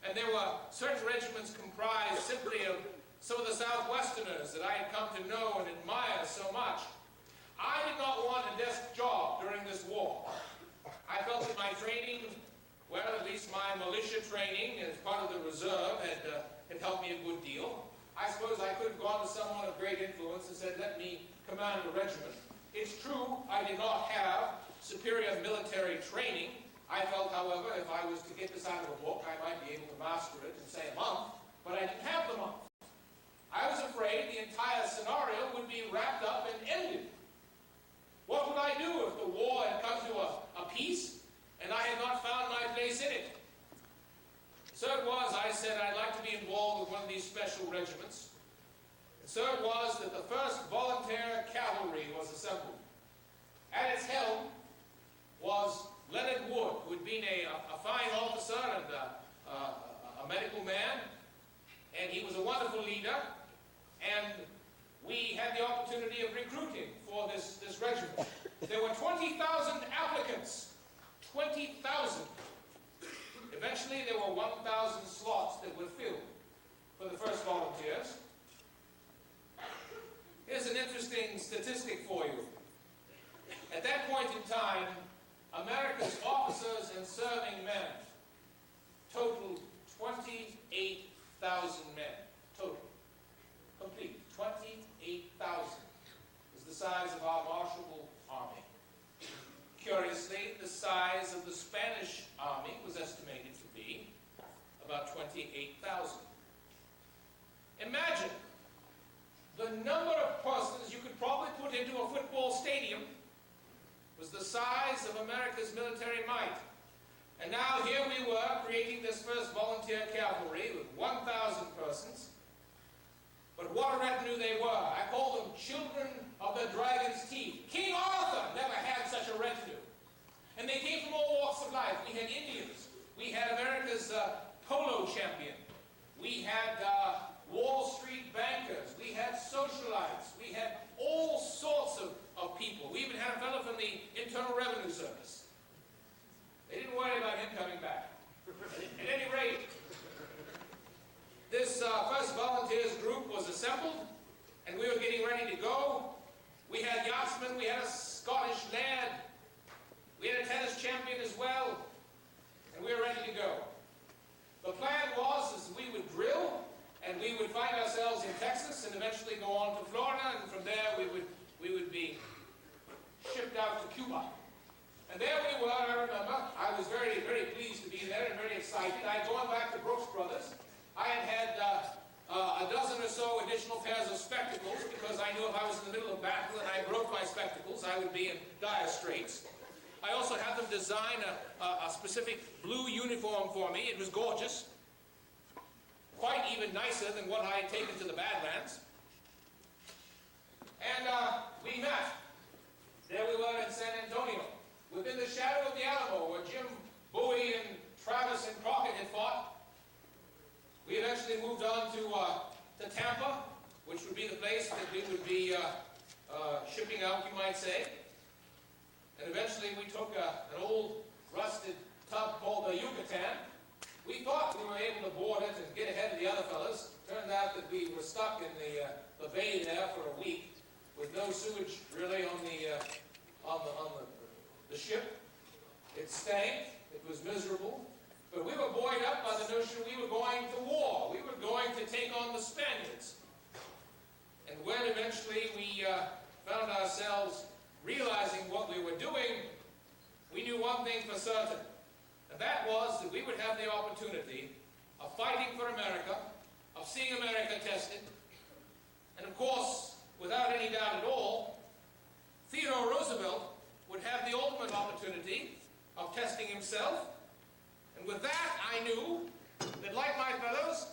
and there were certain regiments comprised simply of some of the Southwesterners that I had come to know and admire so much. I did not want a desk job during this war. I felt that my training, well, at least my militia training as part of the reserve had helped me a good deal. I suppose I could have gone to someone of great influence and said, let me command a regiment. It's true, I did not have superior military training. I felt, however, if I was to get this out of a book, I might be able to master it in, say, a month, but I didn't have the month. I was afraid the entire scenario would be wrapped up and ended. What would I do if the war had come to a peace and I had not found my place in it? So it was, I said, I'd like to be involved with one of these special regiments. And so it was that the 1st Volunteer Cavalry was assembled. At its helm was Leonard Wood, who had been a fine officer and a medical man, and he was a wonderful leader, and we had the opportunity 20,000. Eventually, there were 1,000 slots that were filled for the first volunteers. Here's an interesting statistic for you. At that point in time, America's officers and serving men totaled 28,000 men. Total. Complete. 28,000 is the size of our martial army. Curiously, the size of the Spanish army was estimated to be about 28,000. Imagine the number of persons you could probably put into a football stadium was the size of America's military might. And now here we were creating this first volunteer cavalry with 1,000 persons. But what a retinue they were. I call them children of the dragon's teeth. King Arthur never had such a retinue. And they came from all walks of life. We had Indians. We had America's polo champion. We had Wall Street bankers. We had socialites. We had all sorts of people. We even had a fellow from the Internal Revenue Service. They didn't worry about him coming back. At any rate, this first volunteers group was assembled, and we were getting ready to go. We had yachtsmen, we had a Scottish lad, we had a tennis champion as well, and we were ready to go. The plan was is we would drill, and we would find ourselves in Texas, and eventually go on to Florida, and from there we would be shipped out to Cuba. And there we were, I remember. I was very, very pleased to be there and very excited. I had gone back to Brooks Brothers. I had a dozen or so additional pairs of spectacles because I knew if I was in the middle of battle and I broke my spectacles, I would be in dire straits. I also had them design a specific blue uniform for me. It was gorgeous. Quite even nicer than what I had taken to the Badlands. And we met. There we were in San Antonio, within the shadow of the Alamo, where Jim Bowie and Travis and Crockett had fought. We eventually moved on to Tampa, which would be the place that we would be shipping out, you might say. And eventually we took an old rusted tub called the Yucatan. We thought we were able to board it and get ahead of the other fellas. Turned out that we were stuck in the bay there for a week with no sewage really on the ship. It stank. It was miserable. But we were buoyed up by the notion we were going to war. We were going to take on the Spaniards. And when eventually we found ourselves realizing what we were doing, we knew one thing for certain. And that was that we would have the opportunity of fighting for America, of seeing America tested. And of course, without any doubt at all, Theodore Roosevelt would have the ultimate opportunity of testing himself. And with that, I knew that, like my fellows,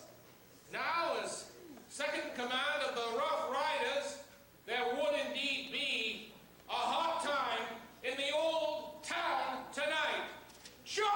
now as second in command of the Rough Riders, there would indeed be a hot time in the old town tonight. Charge!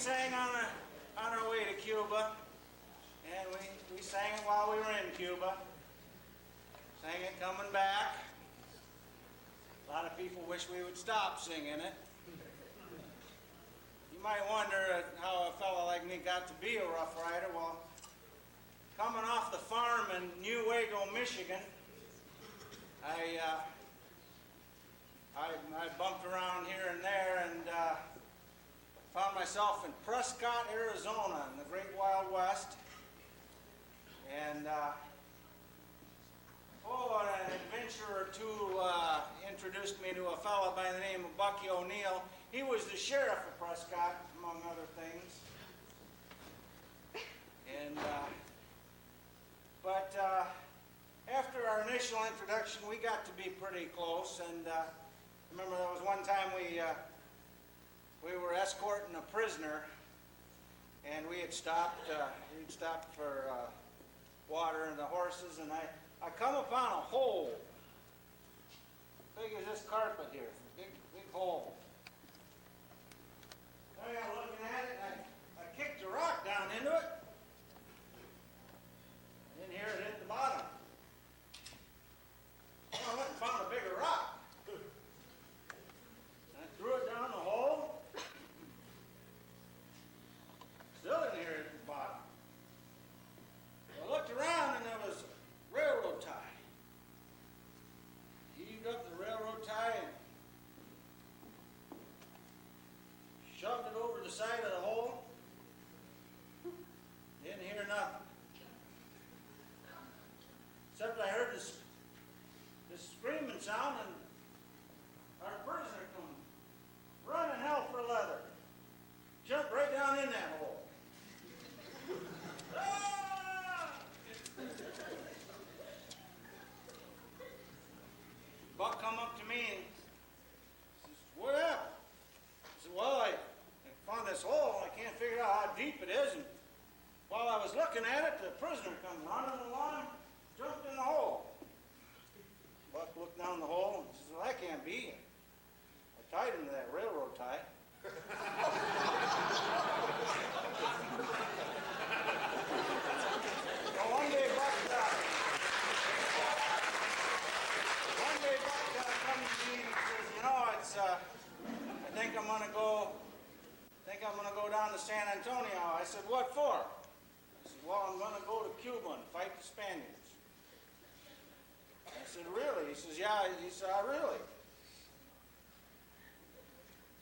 sang on our way to Cuba, and we sang it while we were in Cuba. Sang it coming back. A lot of people wish we would stop singing it. You might wonder how a fellow like me got to be a Rough Rider. Well, coming off the farm in Newaygo, Michigan, I bumped around here and there and found myself in Prescott, Arizona, in the Great Wild West. And an adventure or two introduced me to a fellow by the name of Bucky O'Neill. He was the sheriff of Prescott, among other things. And after our initial introduction, we got to be pretty close. And remember, there was one time we were escorting a prisoner, and we had stopped. We'd stopped for water and the horses, and I come upon a hole, big as this carpet here, big hole. I got looking at it, and I kicked a rock down into it. And then here it hit the bottom. I went and found a bigger rock. And I threw it down the hole. Still didn't hear it at the bottom. I looked around and there was a railroad tie. Heaved up the railroad tie and shoved it over the side of the hole. Didn't hear nothing. Except I heard this screaming sound, and our prisoner come running hell for leather. Jumped right down in that hole. Ah! Buck come up to me and says, "What happened?" I said, "Well, I found this hole, and I can't figure out how deep it is, and while I was looking at it, the prisoner come running along, jumped in the hole." Buck looked down the hole and says, "Well, that can't be. I tied him to that railroad tie." Well, one day Buck comes to me and he says, "You know, I think I'm gonna go down to San Antonio." I said, "What for?" He said, "Well, I'm gonna go to Cuba and fight the Spaniards." I said, "Really?" He says, "Yeah." He said, "Really?"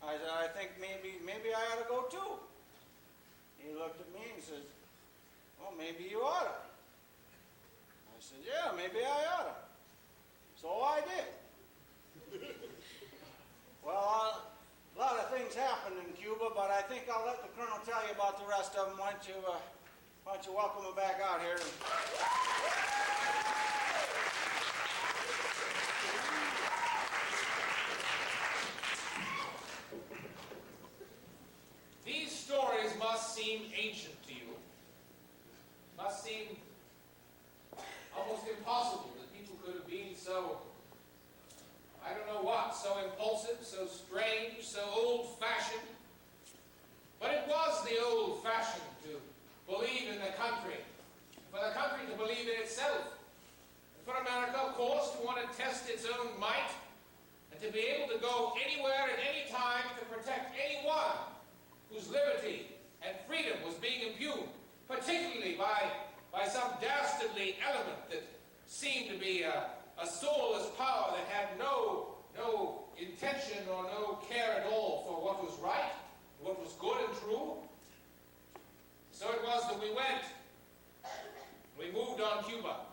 I said, "I think maybe I ought to go too." He looked at me and says, "Well, maybe you ought to." I said, "Yeah, maybe I ought to." So I did. Well, a lot of things happened in Cuba, but I think I'll let the colonel tell you about the rest of them. Why don't you welcome him back out here? These stories must seem ancient to you. Must seem almost impossible that people could have been so, I don't know what, so impulsive, so strange, so old-fashioned. But it was the old-fashioned to believe in the country, for the country to believe in itself. And for America, of course, to want to test its own might, and to be able to go anywhere at any time to protect anyone whose liberty and freedom was being impugned, particularly by some dastardly element that seemed to be a soulless power that had no intention or no care at all for what was right, what was good and true. So it was that we went. We moved on Cuba.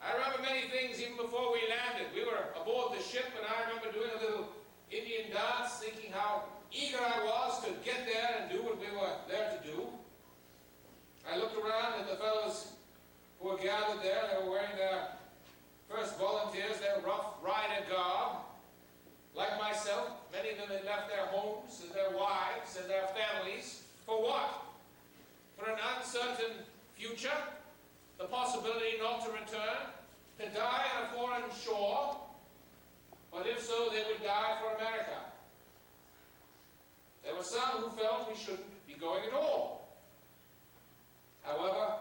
I remember many things even before we landed. We were aboard the ship, and I remember doing a little Indian dance, thinking how eager I was to get there and do what we were there to do. I looked around at the fellows who were gathered there. They were wearing their first volunteers, their Rough Rider garb. Like myself, many of them had left their homes and their wives and their families. For what? For an uncertain future, the possibility not to return, to die on a foreign shore, but if so, they would die for America. There were some who felt we shouldn't be going at all. However,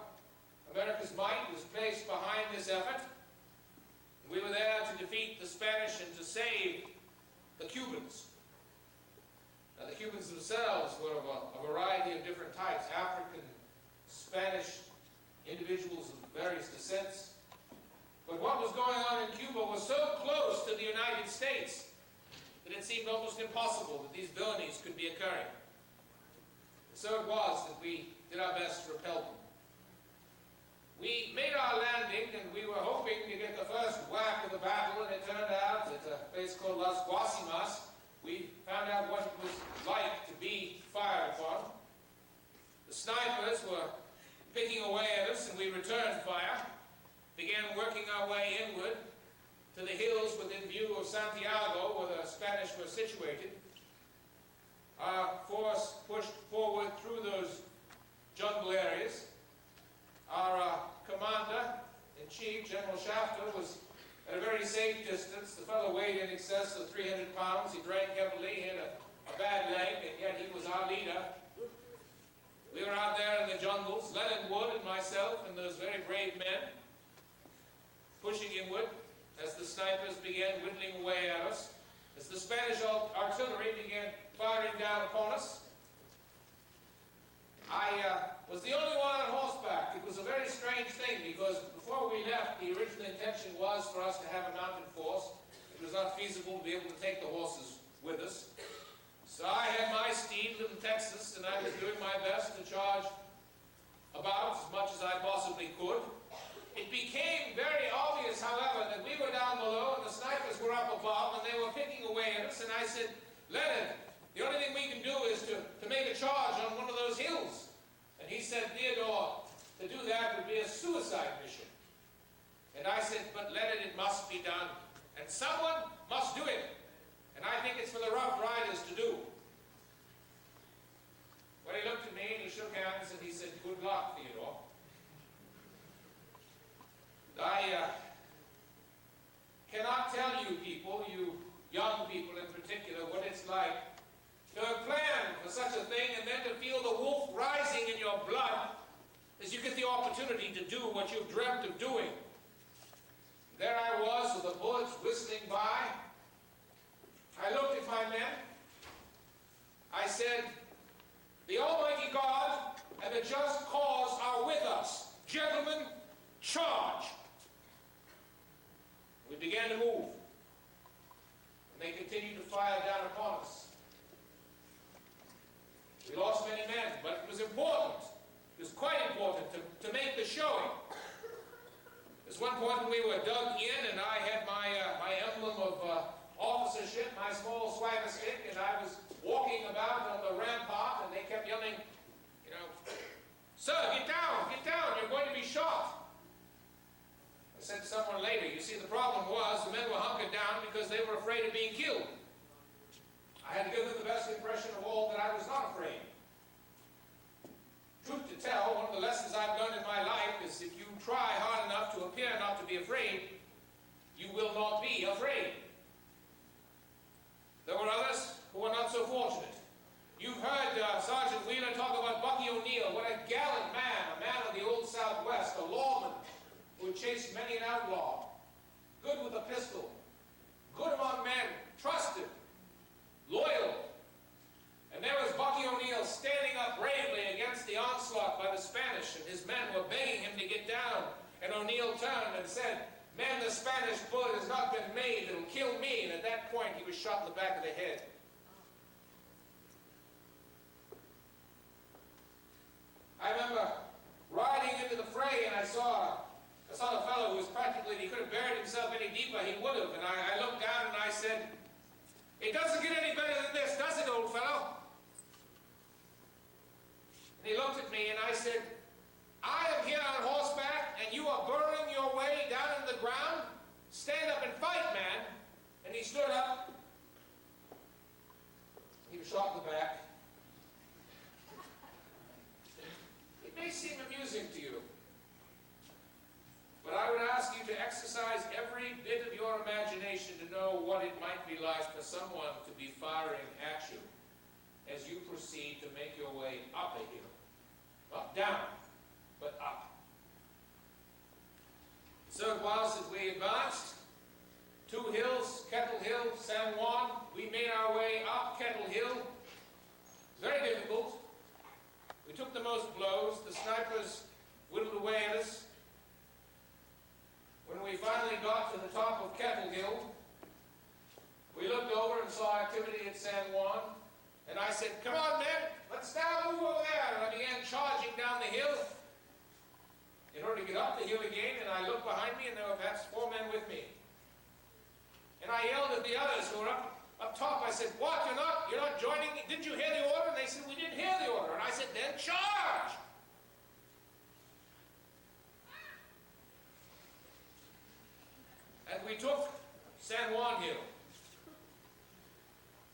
America's might was placed behind this effort. We were there to defeat the Spanish and to save the Cubans. Now, the Cubans themselves were of a variety of different types, African, Spanish, individuals of various descents. But what was going on in Cuba was so close to the United States that it seemed almost impossible that these villainies could be occurring. So it was that we did our best to repel them. We made our landing, and we were hoping to get the first whack of the battle, and it turned out at a place called Las Guasimas, we found out what it was like to be fired upon. The snipers were picking away at us, and we returned fire, began working our way inward to the hills within view of Santiago, where the Spanish were situated. Our force pushed forward through those jungle areas. Our commander-in-chief, General Shafter, was at a very safe distance. The fellow weighed in excess of 300 pounds. He drank heavily. He had a bad leg, and yet he was our leader. We were out there in the jungles, Leonard Wood and myself and those very brave men, pushing inward as the snipers began whittling away at us, as the Spanish artillery began firing down upon us. I was the only one on horseback. It was a very strange thing because before we left, the original intention was for us to have a mounted force. It was not feasible to be able to take the horses with us. So I had my steed, Little Texas, and I was doing my best to charge about as much as I possibly could. It became very obvious, however, that we were down below and the snipers were up above and they were picking away at us, and I said, Leonard, the only thing we can do is to make a charge on one of those hills. And he said, Theodore, to do that would be a suicide mission. And I said, but Leonard, it must be done. And someone must do it. And I think it's for the Rough Riders to do. Well, he looked at me and he shook hands and he said, good luck, Theodore. I cannot tell you people, you young people in particular, what it's like to have planned for such a thing and then to feel the wolf rising in your blood as you get the opportunity to do what you've dreamt of doing. There I was with the bullets whistling by. I looked at my men. I said, the Almighty God and the just cause are with us. Gentlemen, charge! We began to move. And they continued to fire down upon us. We lost many men, but it was important. It was quite important to make the showing. There's one point when we were dug in and I had my emblem of officership, my small swagger stick, and I was walking about on the rampart and they kept yelling, you know, sir, get down, you're going to be shot. I said to someone later, you see, the problem was the men were hunkered down because they were afraid of being killed. I had to give them the best impression of all that I was not afraid. Truth to tell, one of the lessons I've learned in my life is if you try hard enough to appear not to be afraid, you will not be afraid. There were others who were not so fortunate. You've heard Sergeant Wheeler talk about Bucky O'Neill. What a gallant man, a man of the old Southwest, a lawman who had chased many an outlaw. Good with a pistol, good among men, trusted, loyal. And there was Bucky O'Neill standing up bravely against the onslaught by the Spanish, and his men were begging him to get down. And O'Neill turned and said, men, the Spanish bullet has not been made, it'll kill me. And at that point, he was shot in the back of the head. I remember riding into the fray, and I saw a fellow who was practically, he could have buried himself any deeper, he would have. And I looked down and I said, it doesn't get any better than this, does it, old fellow? And he looked at me and I said, I am here on horseback and you are burrowing your way down into the ground. Stand up and fight, man. And he stood up. He was shot in the back. It may seem amusing to you, but I would ask you to exercise every bit of your imagination to know what it might be like for someone to be firing at you as as you proceed to make your way up a hill. Not down, but up. So it was that we advanced 2 hills, Kettle Hill, San Juan. We made our way up Kettle Hill. Very difficult. We took the most blows. The snipers whittled away at us. When we finally got to the top of Kettle Hill, we looked over and saw activity at San Juan. And I said, "Come on, men, let's now move over there." And I began charging down the hill in order to get up the hill again. And I looked behind me, and there were perhaps 4 men with me. And I yelled at the others who were up top. I said, "What? You're not joining? Didn't you hear the order?" And they said, "We didn't hear the order." And I said, "Then charge!" And we took San Juan Hill.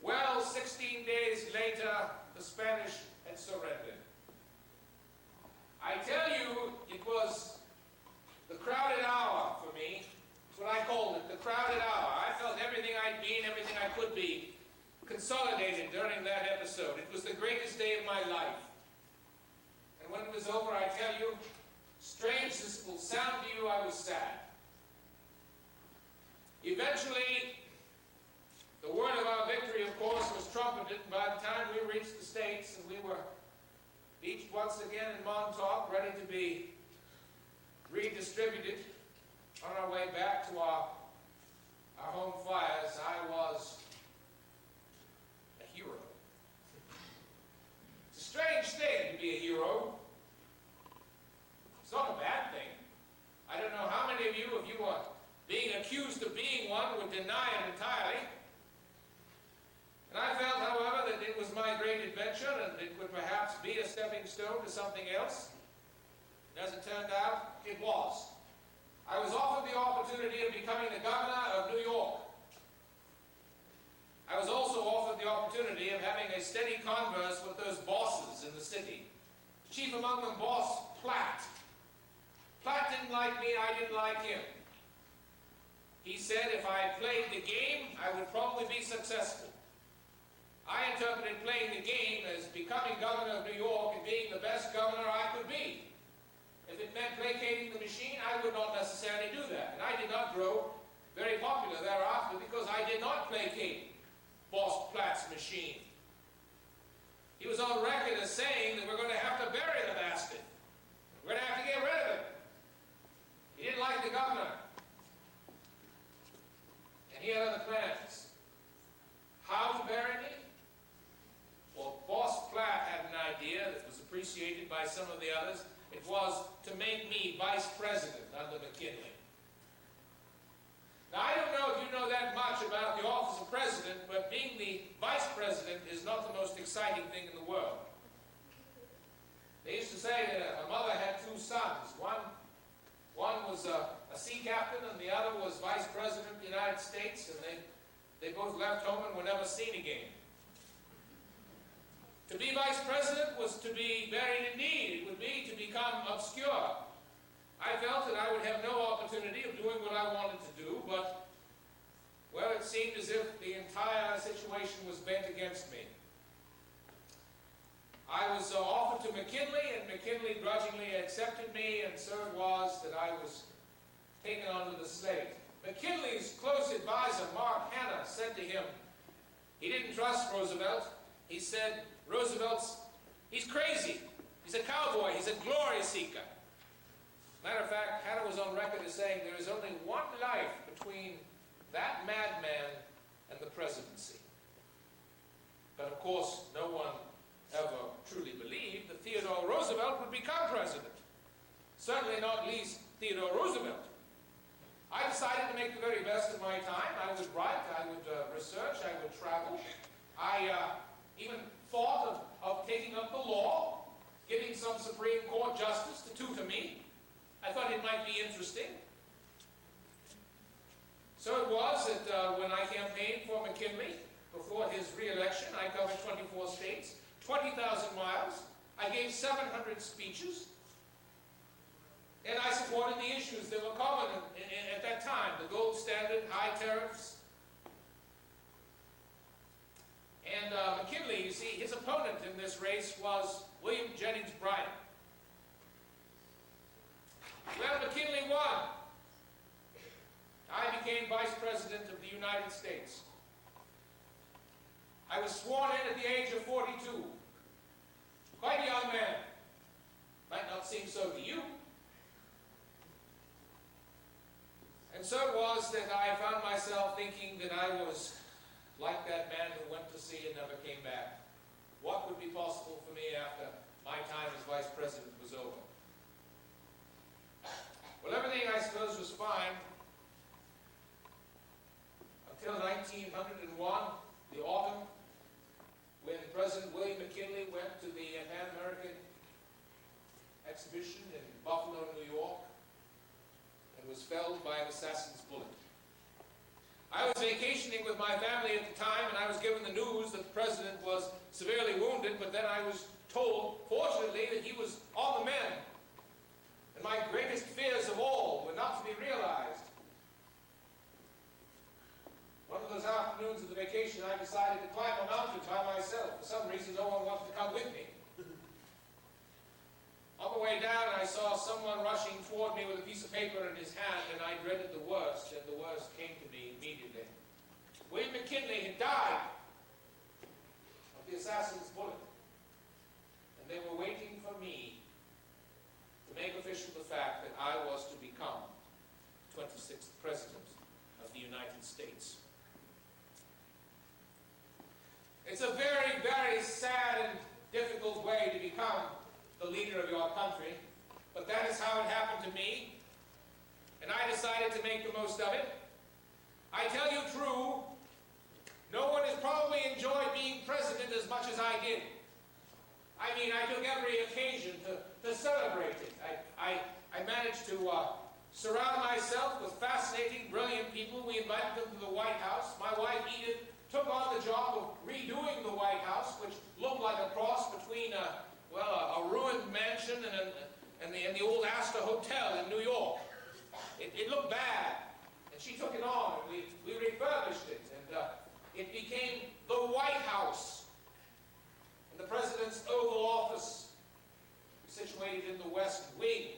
Well, 16 days later, the Spanish had surrendered. I tell you, it was the crowded hour for me. That's what I called it, the crowded hour. I felt everything I'd been, everything I could be, consolidated during that episode. It was the greatest day of my life. And when it was over, I tell you, strange as this will sound to you, I was sad. Eventually, the word of our victory, of course, was trumpeted. By the time we reached the States, and we were beached once again in Montauk, ready to be redistributed on our way back to our home fires, I was a hero. It's a strange thing to be a hero. It's not a bad thing. I don't know how many of you, if you were being accused of being one, would deny it entirely. And I felt, however, that it was my great adventure, and it would perhaps be a stepping stone to something else. And as it turned out, it was. I was offered the opportunity of becoming the governor of New York. I was also offered the opportunity of having a steady converse with those bosses in the city. Chief among them, Boss Platt. Platt didn't like me, I didn't like him. He said if I played the game, I would probably be successful. I interpreted playing the game as becoming governor of New York and being the best governor I could be. If it meant placating the machine, I would not necessarily do that. And I did not grow very popular thereafter because I did not placate Boss Platt's machine. He was on record as saying that we're going to have to bury the bastard. We're going to have to get rid of him. He didn't like the governor. And he had other plans. How to bury me? Well, Boss Platt had an idea that was appreciated by some of the others. It was to make me vice president under McKinley. Now, I don't know if you know that much about the office of president, but being the vice president is not the most exciting thing in the world. They used to say that a mother had 2 sons. One was a sea captain, and the other was vice president of the United States, and they both left home and were never seen again. To be vice president was to be buried in need. It would be to become obscure. I felt that I would have no opportunity of doing what I wanted to do, but, well, it seemed as if the entire situation was bent against me. I was offered to McKinley, and McKinley grudgingly accepted me, and so it was that I was taken onto the slate. McKinley's close advisor, Mark Hanna, said to him, he didn't trust Roosevelt. He said, he's crazy. He's a cowboy. He's a glory seeker. Matter of fact, Hanna was on record as saying there is only one life between that madman and the presidency. But of course, no one ever truly believed that Theodore Roosevelt would become president. Certainly not least Theodore Roosevelt. I decided to make the very best of my time. I would write, I would research, I would travel. I even thought of taking up the law, getting some Supreme Court justice to tutor me. I thought it might be interesting. So it was that when I campaigned for McKinley, before his re-election, I covered 24 states, 20,000 miles. I gave 700 speeches. And I supported the issues that were common at that time, the gold standard, high tariffs. And McKinley, you see, his opponent in this race was William Jennings Bryan. Well, McKinley won. I became Vice President of the United States. I was sworn in at the age of 42. Quite a young man. Might not seem so to you. And so it was that I found myself thinking that I was like that man who went to sea and never came back. What would be possible for me after my time as Vice President was over? Well, everything, I suppose, was fine until 1901, the autumn, when President William McKinley went to the Pan American exhibition in Buffalo, New York, and was felled by an assassin's bullet. I was vacationing with my family at the time, and I was given the news that the president was severely wounded, but then I was told, fortunately, that he was on the mend. And my greatest fears of all were not to be realized. One of those afternoons of the vacation, I decided to climb a mountain by myself. For some reason, no one wanted to come with me. On the way down, I saw someone rushing toward me with a piece of paper in his hand, and I dreaded the worst, and the worst came to me immediately. William McKinley had died of the assassin's bullet, and they were waiting for me to make official the fact that I was to become 26th President of the United States. It's a very, very sad and difficult way to become the leader of your country, but that is how it happened to me, and I decided to make the most of it. I tell you true, no one has probably enjoyed being president as much as I did. I mean, I took every occasion to celebrate it. I managed to surround myself with fascinating, brilliant people. We invited them to the White House. My wife, Edith, took on the job of redoing the White House, which looked like a cross between a ruined mansion and the old Astor Hotel in New York. It looked bad, and she took it on, and we refurbished it, and it became the White House. And the President's Oval Office, situated in the west wing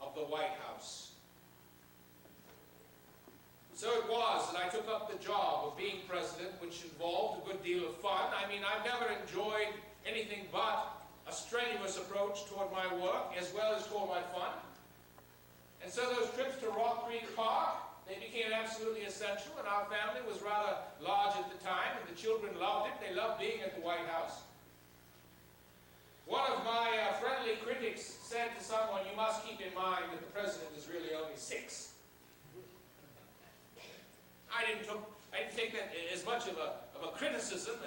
of the White House. So it was that I took up the job of being president, which involved a good deal of fun. I mean, I've never enjoyed anything but a strenuous approach toward my work as well as toward my fun. And so those trips to Rock Creek Park, they became absolutely essential, and our family was rather large at the time, and the children loved it. They loved being at the White House. One of my friendly critics said to someone, "You must keep in mind that the president is really only 6. I didn't take that as much of a criticism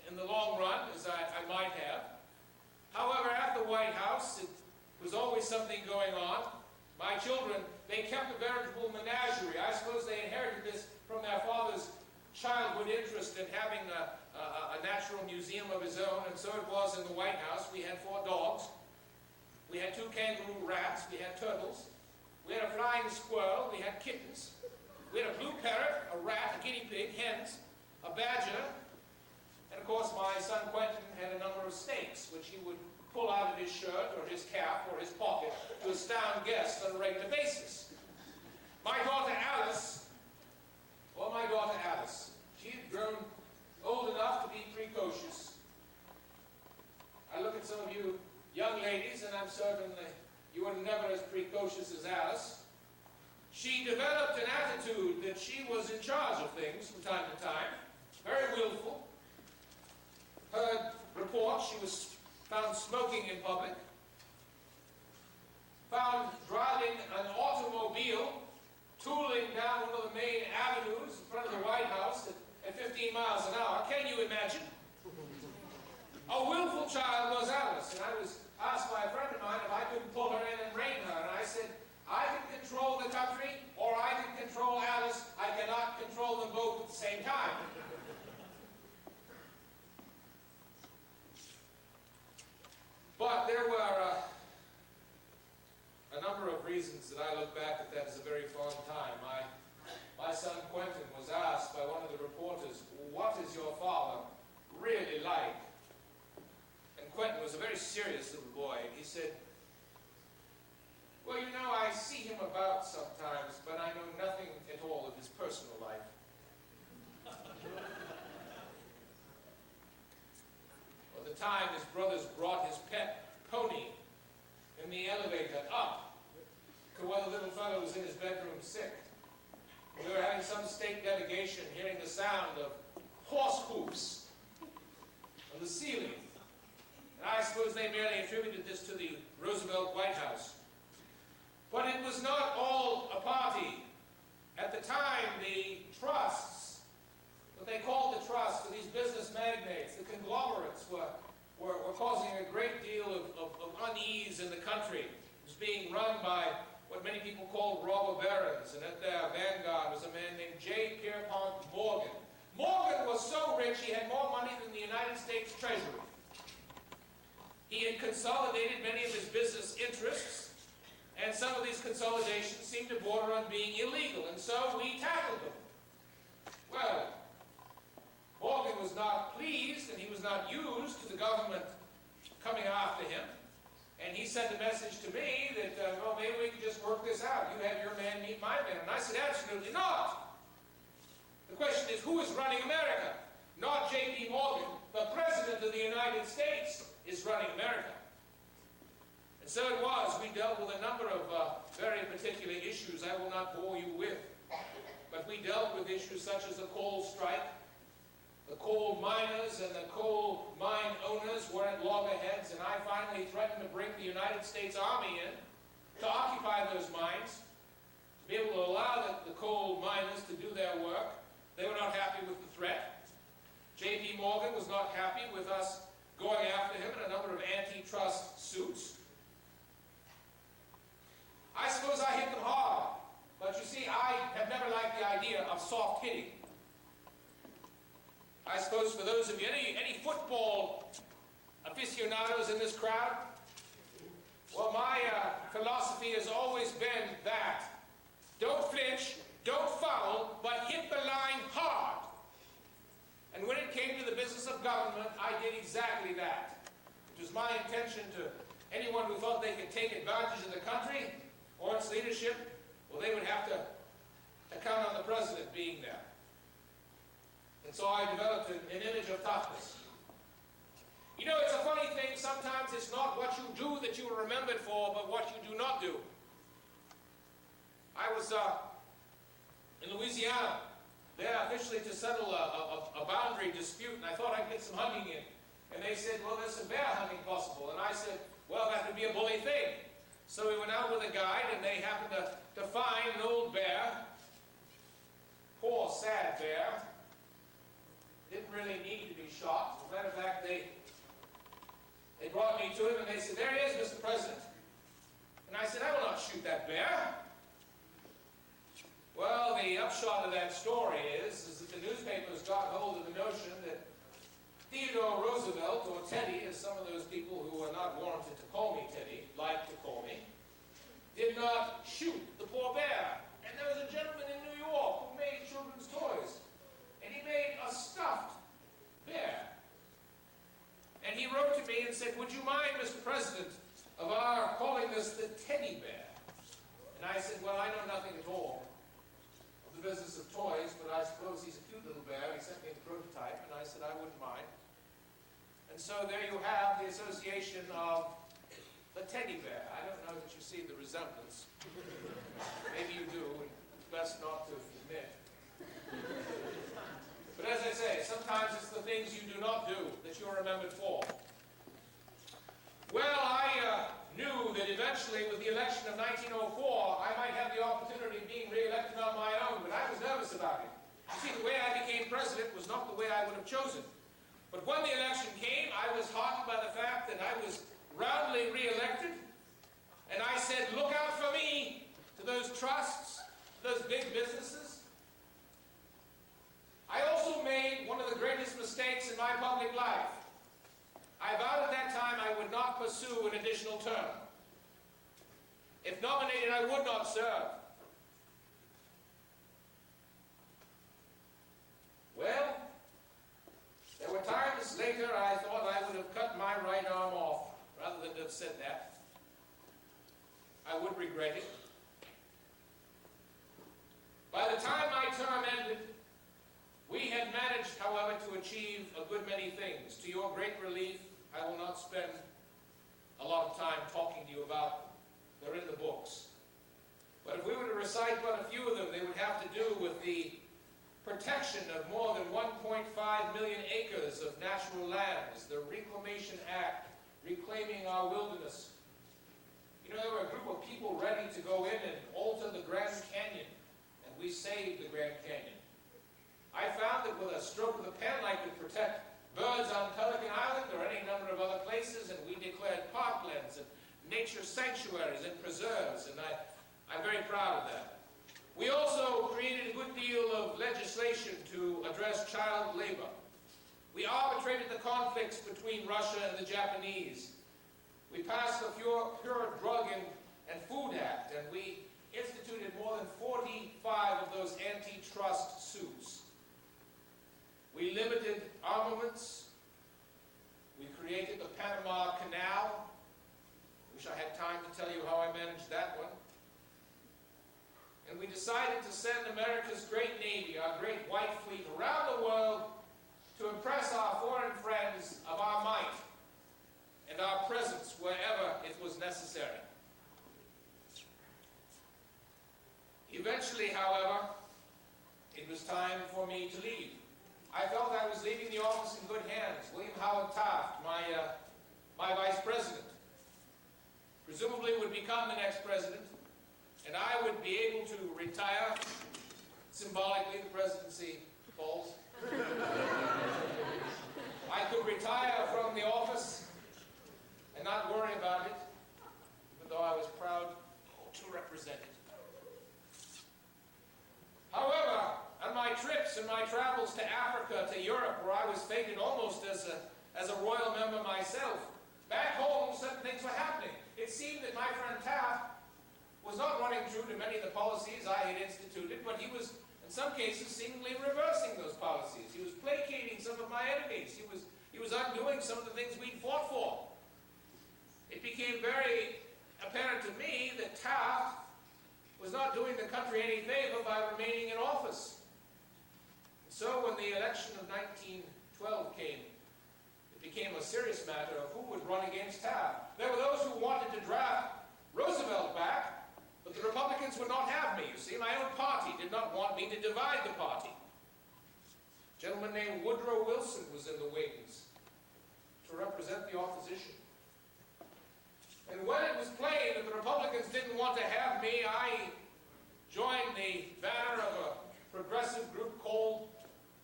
in the long run as I might have. However, at the White House, it was always something going on. My children, they kept a veritable menagerie. I suppose they inherited this from their father's childhood interest in having a natural museum of his own, and so it was in the White House. We had 4 dogs. We had 2 kangaroo rats. We had turtles. We had a flying squirrel. We had kittens. We had a blue parrot, a rat, a guinea pig, hens, a badger, and of course my son Quentin had a number of snakes, which he would pull out of his shirt or his cap or his pocket to astound guests on a regular basis. My daughter Alice, she had grown old enough to be precocious. I look at some of you young ladies, and I'm certain that you were never as precocious as Alice. She developed an attitude that she was in charge of things from time to time, very willful. Heard reports she was found smoking in public, found driving an automobile, tooling down one of the main avenues in front of the White House at 15 miles an hour. Can you imagine? A willful child was Alice, and I was asked by a friend of mine if I couldn't pull her in and rein her, and I said, I can control the country, or I can control Alice. I cannot control them both at the same time. But there were a number of reasons that I look back at that as a very fond time. My son Quentin was asked by one of the reporters, "What is your father really like?" Quentin was a very serious little boy, and he said, "Well, you know, I see him about sometimes, but I know nothing at all of his personal life." Well, at the time, his brothers brought his pet pony in the elevator up to while the little fellow was in his bedroom sick. We were having some state delegation hearing the sound of horse hoofs on the ceiling. And I suppose they merely attributed this to the Roosevelt White House. But it was not all a party. At the time, the trusts, what they called the trusts, these business magnates, the conglomerates, were causing a great deal of unease in the country. It was being run by what many people called robber barons, and at their vanguard was a man named J. Pierpont Morgan. Morgan was so rich he had more money than the United States Treasury. He had consolidated many of his business interests, and some of these consolidations seemed to border on being illegal, and so we tackled them. Well, Morgan was not pleased, and he was not used to the government coming after him. And he sent a message to me that, well, maybe we can just work this out. You have your man meet my man. And I said, absolutely not. The question is, who is running America? Not J.P. Morgan. The President of the United States is running America. And so it was. We dealt with a number of very particular issues I will not bore you with. But we dealt with issues such as the coal strike. The coal miners and the coal mine owners were at loggerheads, and I finally threatened to bring the United States Army in to occupy those mines, to be able to allow the coal miners to do their work. They were not happy with the threat. J.P. Morgan was not happy with us going after him in a number of antitrust suits. I suppose I hit them hard, but you see, I have never liked the idea of soft hitting. I suppose for those of you, any football aficionados in this crowd, well, my philosophy has always been that don't flinch, don't foul, but hit the line hard. And when it came to the business of government, I did exactly that. It was my intention to anyone who thought they could take advantage of the country or its leadership, well, they would have to count on the president being there. And so I developed an image of toughness. You know, it's a funny thing. Sometimes it's not what you do that you are remembered for, but what you do not do. I was in Louisiana, there officially to settle a boundary dispute, and I thought I'd get some hunting in. And they said, well, there's some bear hunting possible. And I said, well, that would be a bully thing. So we went out with a guide, and they happened to find an old bear. Poor, sad bear. Didn't really need to be shot. As a matter of fact, they brought me to him and they said, there he is, Mr. President. And I said, I will not shoot that bear. Well, the upshot of that story is that the newspapers got hold of the notion that Theodore Roosevelt, or Teddy, as some of those people who are not warranted to call me Teddy like to call me, did not shoot the poor bear. And there was a gentleman in New York who made children's toys. And he made a stuffed bear. And he wrote to me and said, would you mind, Mr. President, of our calling this the teddy bear? And I said, well, I know nothing at all of the business of toys, but I suppose he's a cute little bear. He sent me the prototype, and I said I wouldn't mind. And so there you have the association of the teddy bear. I don't know that you see the resemblance. Maybe you do, and it's best not to admit. But as I say, sometimes it's the things you do not do that you're remembered for. Well, I knew that eventually with the election of 1904, I might have the opportunity of being re-elected on my own, but I was nervous about it. You see, the way I became president was not the way I would have chosen. But when the election came, I was heartened by the fact that I was roundly re-elected, and I said, look out for me to those trusts, those big businesses. I also made one of the greatest mistakes in my public life. I vowed at that time I would not pursue an additional term. If nominated, I would not serve. Well, there were times later I thought I would have cut my right arm said that. I would regret it. By the time my term ended, we had managed, however, to achieve a good many things. To your great relief, I will not spend a lot of time talking to you about them. They're in the books. But if we were to recite but a few of them, they would have to do with the protection of more than 1.5 million acres of natural lands, the Reclamation Act, reclaiming our wilderness. You know, there were a group of people ready to go in and alter the Grand Canyon, and we saved the Grand Canyon. I found that with a stroke of the pen I could protect birds on Pelican Island or any number of other places, and we declared parklands and nature sanctuaries and preserves, and I'm very proud of that. We also created a good deal of legislation to address child labor. We arbitrated the conflicts between Russia and the Japanese. We passed the Pure Drug and Food Act, and we instituted more than 45 of those antitrust suits. We limited armaments. We created the Panama Canal. Wish I had time to tell you how I managed that one. And we decided to send America's great Navy, our great white fleet, around the world to impress our foreign friends of our might and our presence wherever it was necessary. Eventually, however, it was time for me to leave. I felt I was leaving the office in good hands. William Howard Taft, my vice president, presumably would become the next president, and I would be able to retire. Symbolically, the presidency falls. I could retire from the office and not worry about it, even though I was proud to represent it. However, on my trips and my travels to Africa, to Europe, where I was feted almost as a royal member myself, back home, certain things were happening. It seemed that my friend Taft was not running true to many of the policies I had instituted, but he was, in some cases, seemingly reversing those policies. He was placating some of my enemies. He was undoing some of the things we'd fought for. It became very apparent to me that Taft was not doing the country any favor by remaining in office. So when the election of 1912 came, it became a serious matter of who would run against Taft. There were those who wanted to draft Roosevelt back, but the Republicans would not have me. You see, my own party did not want me to divide the party. A gentleman named Woodrow Wilson was in the wings to represent the opposition. And when it was plain that the Republicans didn't want to have me, I joined the banner of a progressive group called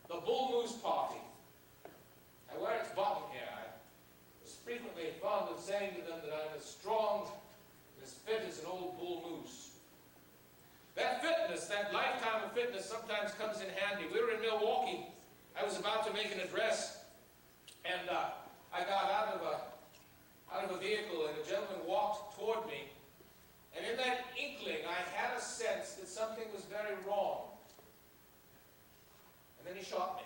the Bull Moose Party. I wear its button here. I was frequently fond of saying to them that I'm as strong and as fit as an old bull moose. That fitness, that lifetime of fitness sometimes comes in handy. We were in Milwaukee. I was about to make an address, and I got out of a vehicle, and a gentleman walked toward me. And in that inkling, I had a sense that something was very wrong. And then he shot me.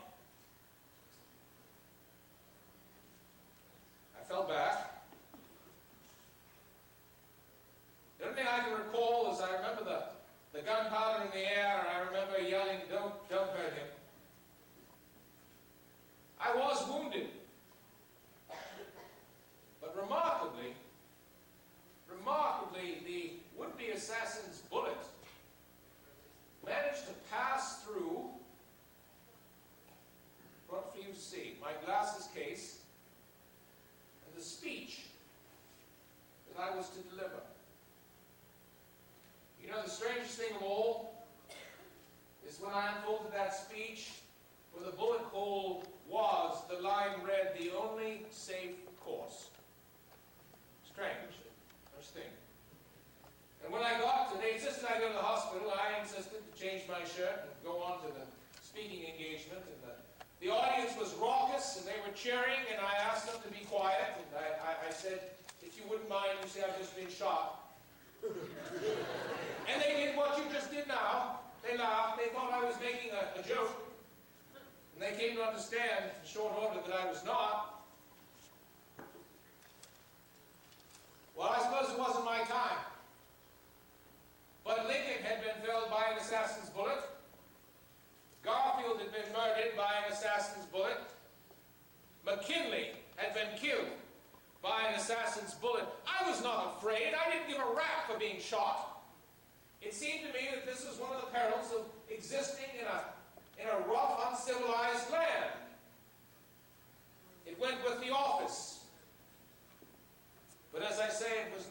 I fell back. The only thing I can recall is I remember the gunpowder in the air, and I remember yelling, don't hurt him. I was wounded. But remarkably, the would-be assassin's bullet managed to pass through, brought for you to see, my glasses case, and the speech that I was to deliver. You know, the strangest thing of all is when I unfolded that speech, where the bullet hole was, the line read, "The only safe course." Strange. First thing. And when they insisted I go to the hospital, I insisted to change my shirt and go on to the speaking engagement. And the audience was raucous, and they were cheering, and I asked them to be quiet. And I said, if you wouldn't mind, you see, I've just been shot. And they did what you just did now. They laughed. They thought I was making a joke. And they came to understand in short order that I was not. Well, I suppose it wasn't my time. But Lincoln had been felled by an assassin's bullet. Garfield had been murdered by an assassin's bullet. McKinley had been killed by an assassin's bullet. I was not afraid. I didn't give a rap for being shot. It seemed to me that this was one of the perils of existing in a rough, uncivilized land. It went with the office. But as I say, it was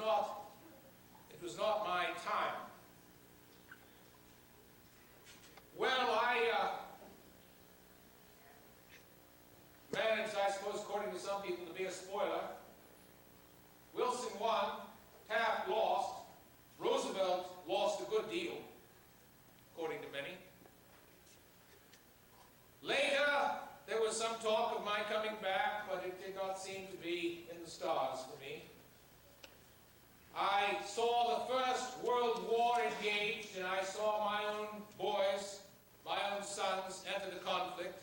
not my time. Well, I managed, I suppose, according to some people, to be a spoiler. Wilson won, Taft lost, Roosevelt lost a good deal, according to many. Later, there was some talk of my coming back, but it did not seem to be in the stars for me. I saw the First World War engaged, and I saw my own boys, my own sons, enter the conflict.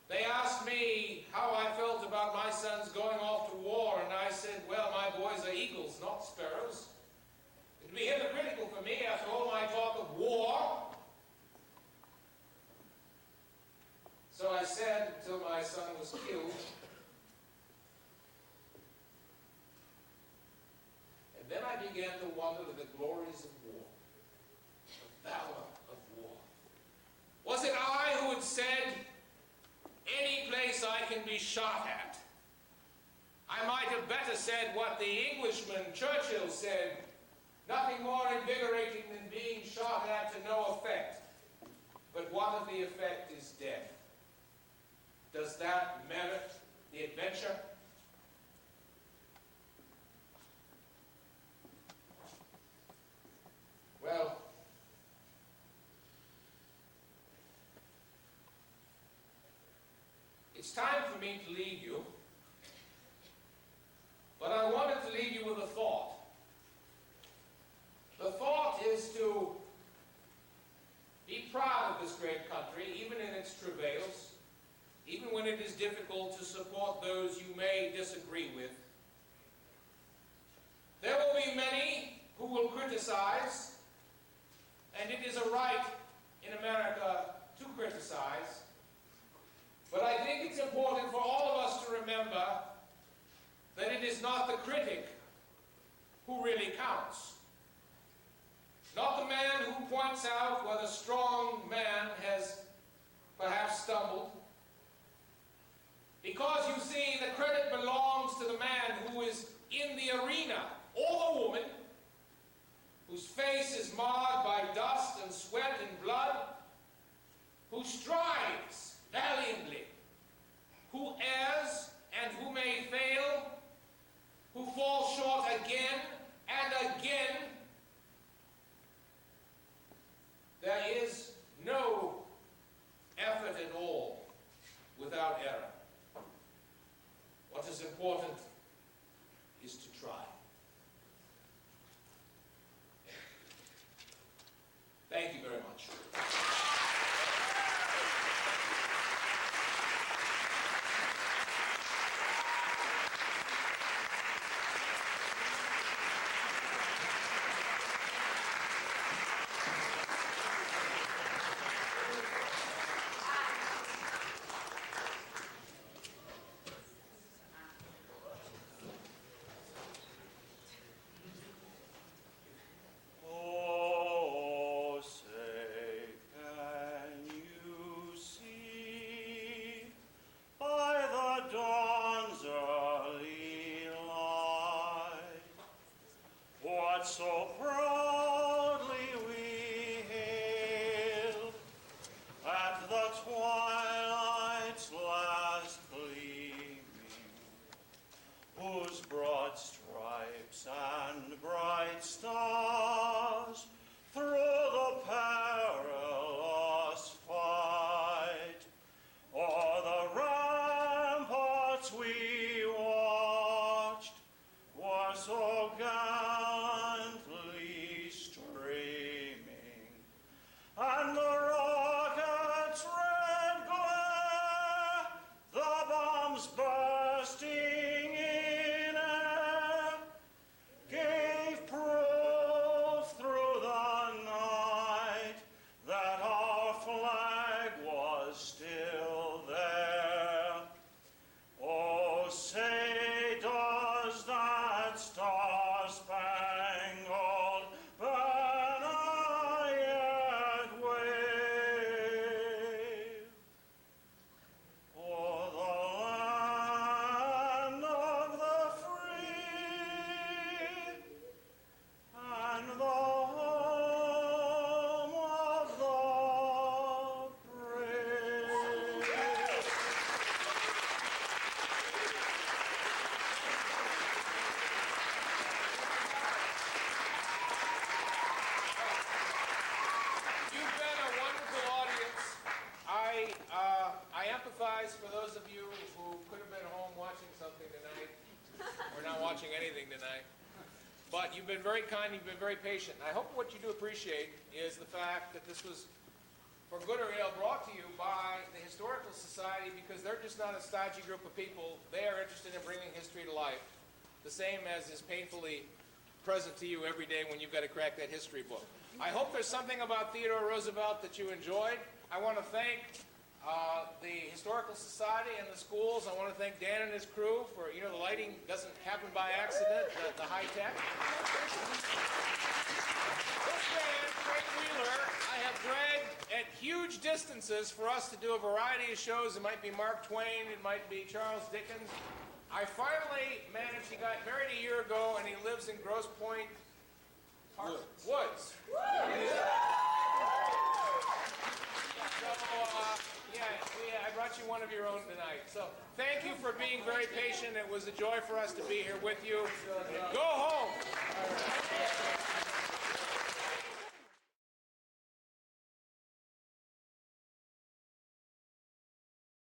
They asked me how I felt about my sons going off to war, and I said, well, my boys are eagles, not sparrows. It would be hypocritical for me after all my talk of war. So I said until my son was killed. And then I began to wonder at the glories of war, the valor of war. Was it I who had said, any place I can be shot at? I might have better said what the Englishman Churchill said, nothing more invigorating than being shot at to no effect. But what if the effect is death? Does that merit the adventure? Well, it's time for me to leave you, but I wanted to leave you with a thought. The thought is to be proud of this great country, even in its travails, even when it is difficult to support those you may disagree with. There will be many who will criticize, and it is a right in America to criticize. But I think it's important for all of us to remember that it is not the critic who really counts. Not the man who points out where the strong man has perhaps stumbled. Because you see, the credit belongs to the man who is in the arena, or the woman, whose face is marred by dust and sweat and blood, who strives valiantly, who errs and who may fail, who falls short again and again. There is no effort at all without error. What is important is to try. Thank you very much. So proudly we hailed at the twilight's last gleaming, whose broad stripes and bright stars through the perilous fight o'er the ramparts we watched were so gallantly streaming, and the rocket's red glare, the bombs bursting in air, But you've been very kind, you've been very patient. And I hope what you do appreciate is the fact that this was, for good or ill, brought to you by the Historical Society, because they're just not a stodgy group of people. They are interested in bringing history to life, the same as is painfully present to you every day when you've got to crack that history book. I hope there's something about Theodore Roosevelt that you enjoyed. I want to thank the Historical Society and the schools. I want to thank Dan and his crew for, the lighting doesn't happen by accident, the high tech. This man, Craig Wheeler, I have dragged at huge distances for us to do a variety of shows. It might be Mark Twain, it might be Charles Dickens. I finally managed, he got married a year ago, and he lives in Grosse Pointe Woods. I brought you one of your own tonight. So thank you for being very patient. It was a joy for us to be here with you. Go home.